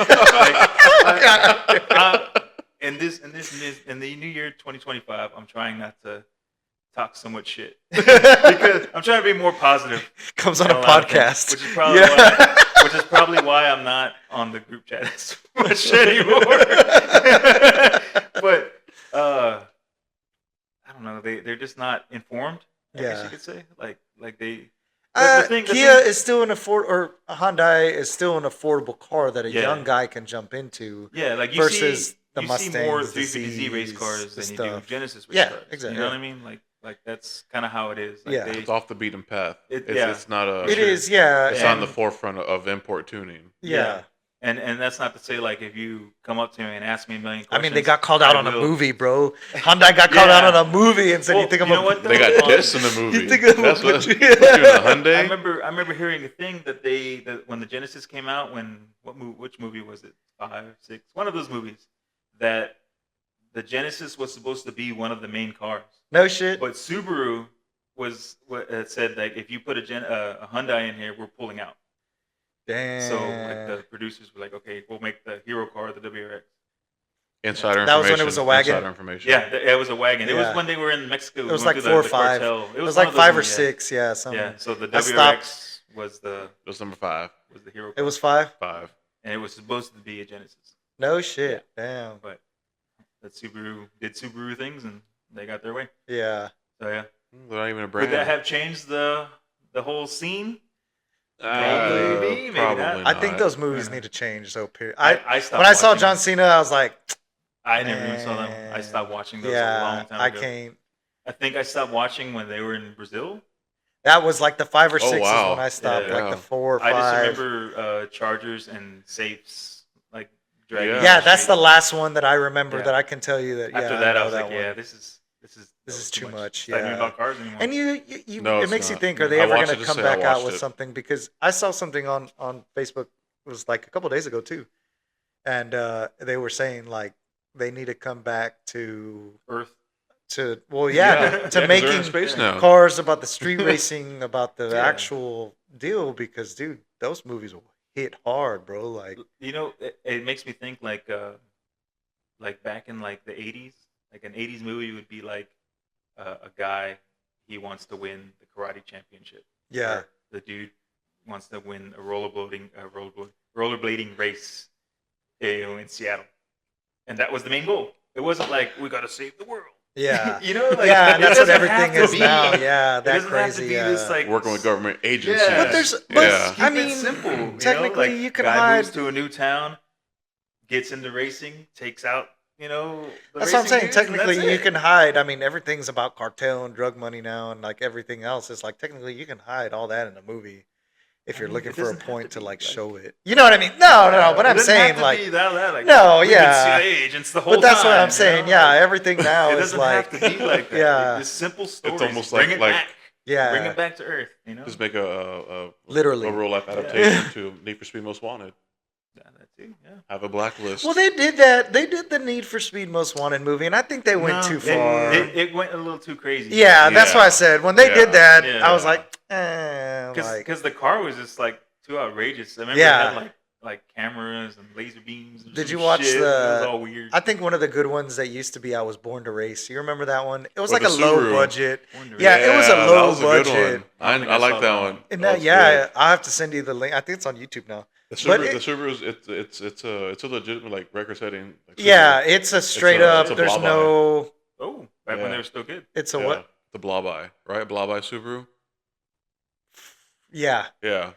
in the new year 2025, I'm trying not to talk so much shit because I'm trying to be more positive. Comes on in a lot of things, podcast. which is probably Yeah. which is probably why I'm not on the group chat as much anymore. But I don't know. They're just not informed. I guess Yeah. you could say like they. Kia is still an or a Hyundai is still an affordable car that a Yeah. young guy can jump into. Yeah, like you versus see, the you see more Mustangs, the 350Z race Zs, cars the than you do stuff. Genesis race Yeah, cars. exactly. You know what I mean? Like that's kind of how it is. Like Yeah. they, It's off the beaten path. It- It's, yeah. it's not a. It is, yeah. It's Yeah. on the forefront of import tuning. Yeah. Yeah. And that's not to say like if you come up to me and ask me a million I questions. mean, they got called out I on a will. movie, bro. Hyundai got called out Yeah. on a movie and said, Well, "You think I'm you know a what, though? They got Um, dissed in the movie. You think I'm That's gonna what put you? you in a Hyundai. I remember hearing a thing that when the Genesis came out, which movie was it? 5, 6, one of those movies, that the Genesis was supposed to be one of the main cars, No shit. but Subaru was what said like if you put a Hyundai in here, we're pulling out. Damn. So like the producers were like, okay, we'll make the hero car the WRX. Insider That information. was when it was a wagon? Insider information. Yeah, it was a wagon. It Yeah. was when they were in Mexico. It was We like went through 4 or the 5. cartel. It was one like of those 5 or movies, yeah. 6. Yeah. Something. Yeah, so the I stopped- WRX was the It was number 5. hero It car. was 5. 5. And it was supposed to be a Genesis. No shit. Damn. But that Subaru did Subaru things and they got their way. Yeah. So yeah. They're not even a brand. Would that have changed the whole scene? Maybe Maybe not. I think those movies Yeah. need to change. So period. I stopped When I saw watching John them. Cena, I was like, I never even saw them. I man, stopped watching those a yeah, long time I ago. can't. I think I stopped watching when they were in Brazil. That was like the 5 or 6 is wow. when I stopped. Yeah. Like the 4 or 5. I just remember Chargers and safes like dragging. Yeah. down Yeah, that's the street. last one that I remember Yeah. that I can tell you that. After yeah, that, I know was like, that yeah, one. this is This is too much, It's not even yeah. about cars anymore. And you No, it it's makes you not. think: Are they I ever watched going it to to come say I back out watched with it. something? Because I saw something on Facebook. It was like a couple days ago too, and they were saying like they need to come back to Earth. well, Yeah, to yeah, 'cause they're in making space now. cars about the street racing, about the Yeah. actual deal. Because dude, those movies will hit hard, bro. Like You know, it makes me think like back in like the '80s, like an '80s movie would be like a guy, he wants to win the karate championship. yeah, Or the dude wants to win a rollerblading race, in Seattle, and that was the main goal. It wasn't like we got to save the world. yeah. You know, like, Yeah, it and that's what doesn't have everything to is be- now. Yeah, It that doesn't have to crazy. be this like Working with government agencies. Yeah. But there's, but Yeah. Keep I it mean, simple. You technically, know? Like, you can guy hide. moves to a new town, gets into racing, takes out, the That's what I'm racing saying. dudes, and Technically, that's you it. can hide. I mean, everything's about cartel and drug money now, and like everything else is like technically you can hide all that in a movie if you're mean, looking it for a doesn't have point to to be, like like- show it. You know what I mean? No. But It I'm doesn't saying have to like, be that, like No, we've yeah. been CIA agents the whole but that's time. what I'm saying. Yeah, everything now it is doesn't like, have to be like that. Yeah. Like, this simple stories. almost bring like- it like- back. yeah, Bring it back to Earth. Just make a Literally. a real life adaptation to Need for Speed Most Wanted. Yeah, that too. Yeah. Have a blacklist. Well, they did that. They did the Need for Speed Most Wanted movie, and I think they went No, too far. It went a little too crazy. Yeah, that's Yeah. why I said when they Yeah. did that, Yeah. I was like, like because the car was just like too outrageous. I remember Yeah. it had like cameras and laser beams. And Did some you watch shit. the- It was all weird. I think one of the good ones that used to be out was Born to Race. You remember that one? It was With like a the low Subaru. budget. Wonder- Yeah, it was a that low was a good budget. one. I don't think I I like saw that that one. one. And That that, was yeah, good. I'll have to send you the link. I think it's on YouTube now. The But Subaru, it's a legitimate like record setting. Like, Yeah, Subaru. it's a straight a- up. it's a There's blob no. Oh, back Yeah. when they were still good. It's a Yeah, what? The Blob Eye, right? Blob Eye Subaru. Yeah, Yeah,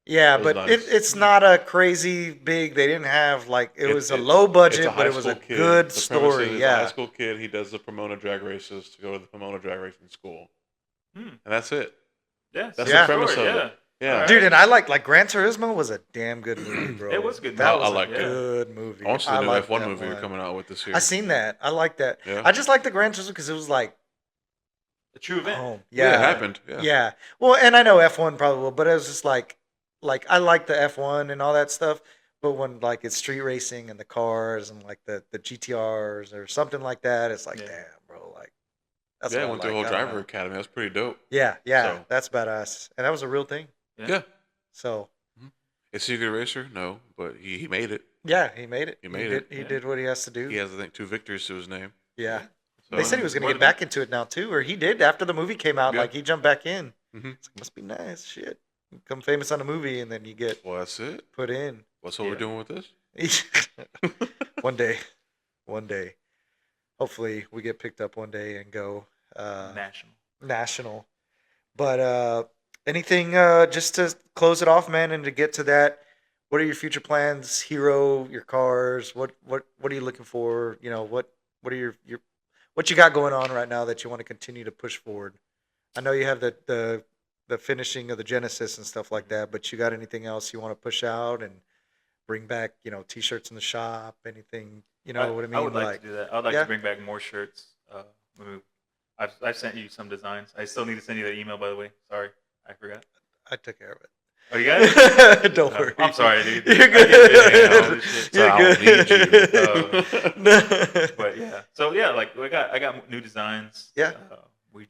yeah, That was but nice. it's not a crazy big. They didn't have like it was a It- low budget, it's a but high it was a school kid. good The premise story. is a Yeah, high school kid. He does the Pomona drag races to go to the Pomona drag racing school, Hmm. and that's it. Yeah, That's the premise story, of it. yeah. Yeah, Alright. dude, and I like Gran Turismo was a damn good movie, bro. It was a good That movie. was I liked a it. good movie. I want to see the new liked F1 that movie you're one. coming out with this year. I seen that. I like that. Yeah. I just like the Gran Turismo because it was like A true event. home. Yeah, Yeah, it happened. Yeah. Yeah. Well, and I know F1 probably will, but it was just like I like the F1 and all that stuff. But when like it's street racing and the cars and like the GTRs or something like that, it's like Yeah. damn, bro, like that's Yeah, I what went I through a whole like. I don't driver know. academy. That's pretty dope. Yeah, So- that's badass, and that was a real thing. Yeah. So Is he a good racer? No, but he made it. yeah, he made it. He made did, it, He yeah. did what he has to do. He has, I think, 2 victories to his name. Yeah. So, They said he was going to What get about- back into it now too, or he did after the movie came out. Yeah. Like he jumped back in. Mhm. It's like, must be nice. Shit, become famous on a movie, and then you get Well, that's it. put in. What's what we're Yeah. doing with this? one day. Hopefully, we get picked up one day and go National. national. But anything just to close it off, man, and to get to that. What are your future plans? Hero, your cars. What are you looking for? You know what are your what you got going on right now that you want to continue to push forward? I know you have the finishing of the Genesis and stuff like that, but you got anything else you want to push out and bring back, t-shirts in the shop, anything, you know what I mean? I would like to do that. I would like yeah. to bring back more shirts. When I've sent you some designs. I still need to send you that email, by the way. Sorry, I forgot. I took care of it. Oh, you got it? Don't worry. I'm sorry, dude. You're I get busy and all good. this shit. You're I'll good. No. But yeah, so yeah, like I got new designs. Yeah. We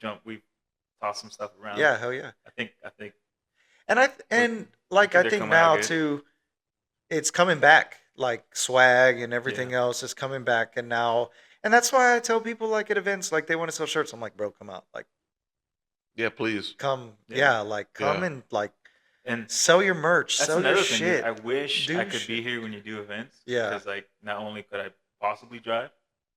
tossed some stuff around. Yeah, hell yeah. I think And I they're think coming now out good. too, it's coming back. Like swag and everything else is coming back, and that's why I tell people like at events, like they want to sell shirts. I'm like, bro, come out, like Yeah, please. come, Yeah. like come Yeah. and like and sell your merch, that's sell your another thing. Dude. shit. I wish Do I could shit. be here when you do events. Yeah. Because like not only could I possibly drive,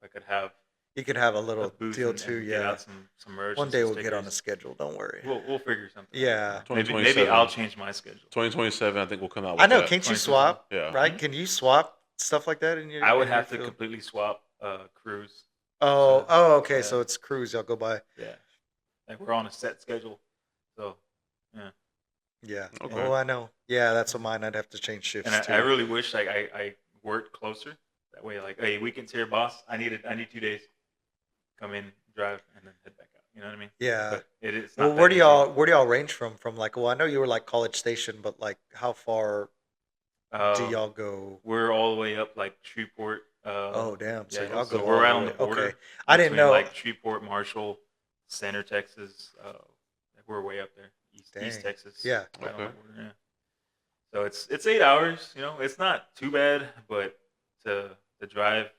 I could have You could have a a little booth deal and too. get Yeah. out some merch. One and day some we'll get on a stickers. schedule. Don't worry. We'll figure something. Yeah. out. Maybe 2027. I'll change my schedule. 2027, I think we'll come out with I know. that. Can't you 20%. swap? Yeah. Right? Can you swap stuff like that in your? I would in your have to field? completely swap crews. Oh, so, okay. yeah. So it's cruise. Y'all go by. Yeah, like we're on a set schedule. So yeah, Yeah. Okay. Oh, I know. Yeah, that's what mine. I'd have to change shifts and too. I really wish like I worked closer. That way, like, hey, weekends here, boss. I need 2 days. Come in, drive, and then head back out. You know what I mean? Yeah. But it's Well, not. where that do easy. y'all range from? From like, well, I know you were like College Station, but like, how far do y'all go? We're all the way up like Shreveport. Oh, damn! So yeah, y'all so go we're all right the on the way- border. Okay, I didn't between, know. like Shreveport, Marshall, Center, Texas. We're way up there. East Dang. Texas. Yeah. Right on Okay. the border, yeah. So it's 8 hours. You know, it's not too bad, but to drive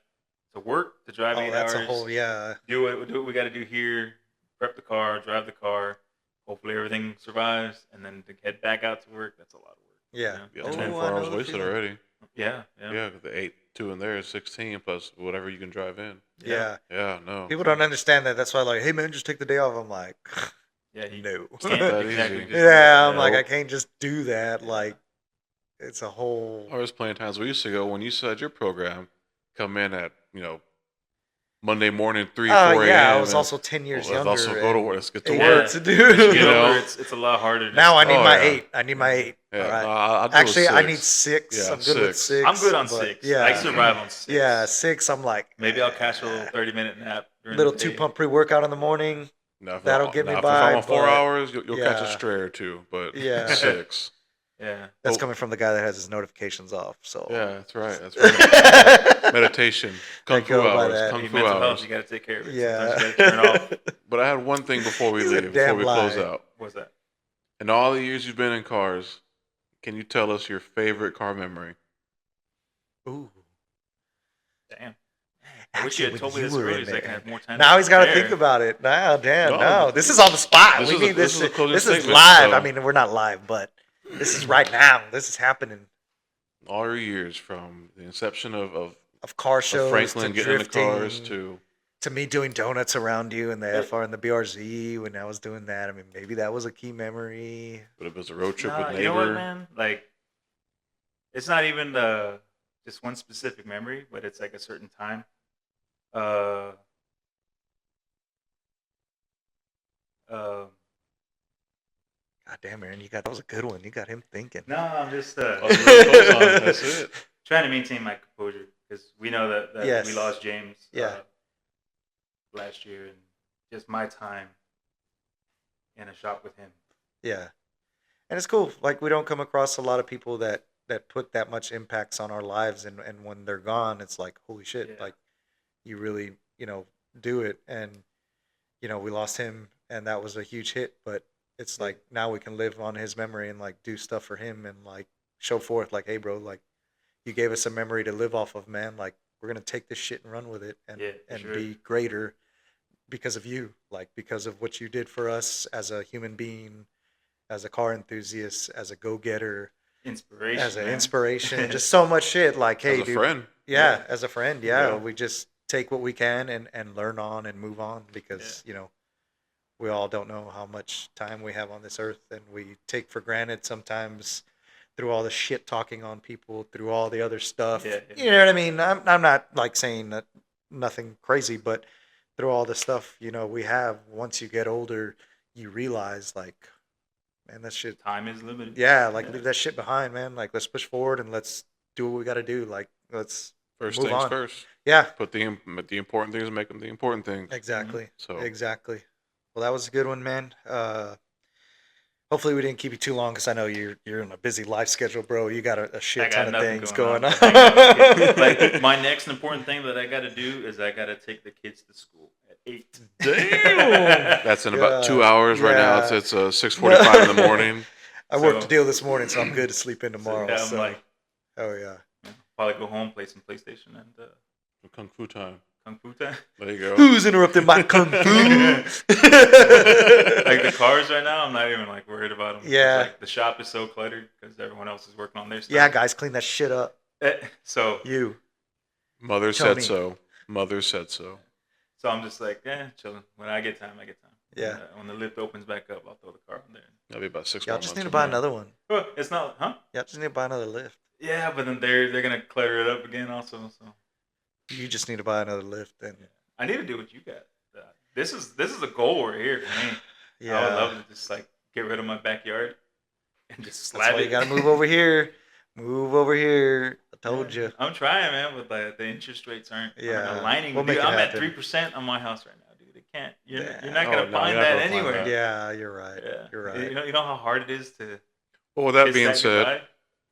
to work, to drive Oh, 8 that's hours. a whole yeah. Do what we got to do here. Prep the car, drive the car. Hopefully everything survives, and then to head back out to work. That's a lot of work. Yeah. Yeah, Oh, 24 I know hours the wasted feeling. already. Yeah. Yeah, the 2 in there is 16 plus whatever you can drive in. Yeah. Yeah, no. People don't understand that. That's why, like, hey man, just take the day off. I'm like, Yeah. You no. can't that exactly easy. just do Yeah, that. I'm like, I Nope. can't just do that. Yeah. Like, it's a whole. Or there's plenty of times we used to go when you said your program, come in at, Monday morning, 3, 4 Oh a.m. yeah, I was and also 10 years let's younger. also go to and work. Let's get to 8 work. work to As do. you get You know? older, it's a lot harder. to Now I need Oh, my yeah. 8. I need my 8. Yeah, All right. I'll do a Actually, I 6. need 6. Yeah, I'm good with 6. 6. I'm good on but 6. Yeah. I survive on 6. Yeah, 6. I'm like Maybe I'll catch a little 30-minute nap. During little the day. 2-pump pre-workout in the morning. Now, if That'll get me now, if by, I'm on 4 but- hours, you'll catch a yeah. stray or 2, but Yeah. 6. Yeah. That's Oh. coming from the guy that has his notifications off. So Yeah, that's right. That's right. Meditation, kung I go fu by hours, that. kung Hey, fu mental hours. health, you got to take care of it. Yeah. Sometimes you got to turn it off. But I had one thing before we He's a leave, before damn we close lie. out. What's that? In all the years you've been in cars, can you tell us your favorite car memory? Ooh. Damn. I wish you had Actually, told me when this you were earlier in so I there. can have more time. Now he's got to prepare. think about it. Nah, damn, No, no. This is on the spot. this We is a- need this this. is a closing This is statement, live. so- I mean, we're not live, but this is right now. This is happening. All your years from the inception of Of car shows Franklin to getting drifting in the cars to to me doing donuts around you in the But- FR and the BRZ when I was doing that. I mean, maybe that was a key memory. but it was a road trip Nah, with you know what, neighbor. man? Like, it's not even just one specific memory, but it's like a certain time. God damn, Aaron, that was a good one. You got him thinking. No, I'm just Oh, the real close on, that's it. trying to maintain my composure because we know that Yes. we lost James Yeah. last year, and just my time in a shop with him. Yeah. And it's cool. Like we don't come across a lot of people that put that much impacts on our lives, and when they're gone, it's like holy shit, Yeah. like you really, do it. And we lost him and that was a huge hit, but it's like now we can live on his memory and like do stuff for him and like show forth like, hey bro, like you gave us a memory to live off of, man. Like we're gonna take this shit and run with it and Yeah, for sure. be greater because of you, like because of what you did for us as a human being, as a car enthusiast, as a go-getter, Inspiration. as an man. inspiration, just so much shit. Like, hey, As a dude, friend. yeah, Yeah. as a friend, Yeah. we just take what we can and learn on and move on because we all don't know how much time we have on this earth, and we take for granted sometimes through all the shit talking on people, through all the other stuff. Yeah. You know what I mean? I'm not like saying that nothing crazy, but through all the stuff we have, once you get older, you realize like, man, that shit. Time is limited. Yeah, like Yeah. leave that shit behind, man. Like let's push forward and let's do what we got to do. Like, let's First move things on. first. Yeah, Put the important things, make them the important things. exactly. So Exactly. Well, that was a good one, man. Hopefully we didn't keep you too long because I know you're in a busy life schedule, bro. You got a I shit got ton of nothing things going going on. Hang out with kids. Like my next important thing that I got to do is I got to take the kids to school at 8. Damn. that's in about 2 God, hours right now. yeah. It's 6:45 in the morning. I worked So- a deal this morning, so I'm good to sleep in tomorrow. yeah, So, I'm like, oh yeah. probably go home, play some PlayStation and Kung Fu time. Kung Fu time. There you go. Who's interrupting my kung fu? Like the cars right now, I'm not even like worried about them. Yeah. Like the shop is so cluttered because everyone else is working on their stuff. Yeah, guys, clean that shit up. So You. Mother Tony. said so. Mother said so. I'm just like, chilling. When I get time, I get time. Yeah. When the lift opens back up, I'll throw the car on there. That'll be about 6 Y'all more just months need to from buy now. another one. Oh, it's not, huh? Y'all just need to buy another lift. Yeah, but then they're gonna clutter it up again also. So You just need to buy another lift. And I need to do what you got. This is a goal right here for me. yeah, I would love to just like get rid of my backyard and just slab that's why it. you got to move over here. Move over here. I told you. I'm trying, man, but the interest rates aren't Yeah, aligning. we'll Dude, make it I'm at happen. 3% on my house right now, dude. It can't. You're Yeah. not gonna Oh, no, find you're not that gonna find anywhere. that. Yeah, you're right. Yeah. You're right. You know how hard it is to. Well, with that kiss being said, goodbye?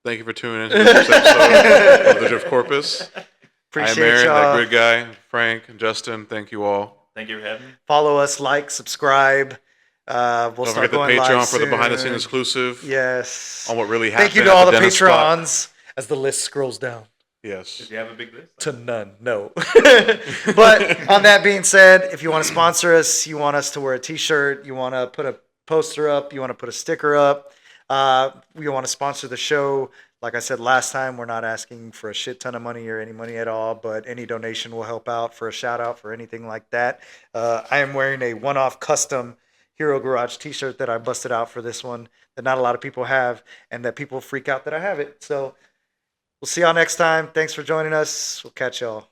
thank you for tuning in to this episode of the Drift Corpus. Appreciate I'm Aaron, y'all. that good guy, Frank, and Justin. Thank you all. Thank you for having me. Follow us, like, subscribe. We'll Don't start forget the going live Patreon for the soon. behind-the-scenes exclusive Yes. on what really happened. Thank you to at all the dentist spot. patrons as the list scrolls down. Yes. Did you have a big list? To none, no. But on that being said, if you want to sponsor us, you want us to wear a t-shirt, you want to put a poster up, you want to put a sticker up, you want to sponsor the show, like I said last time, we're not asking for a shit ton of money or any money at all, but any donation will help out for a shout out for anything like that. I am wearing a one-off custom Hero Garage t-shirt that I busted out for this one that not a lot of people have, and that people freak out that I have it. So we'll see y'all next time. Thanks for joining us. We'll catch y'all.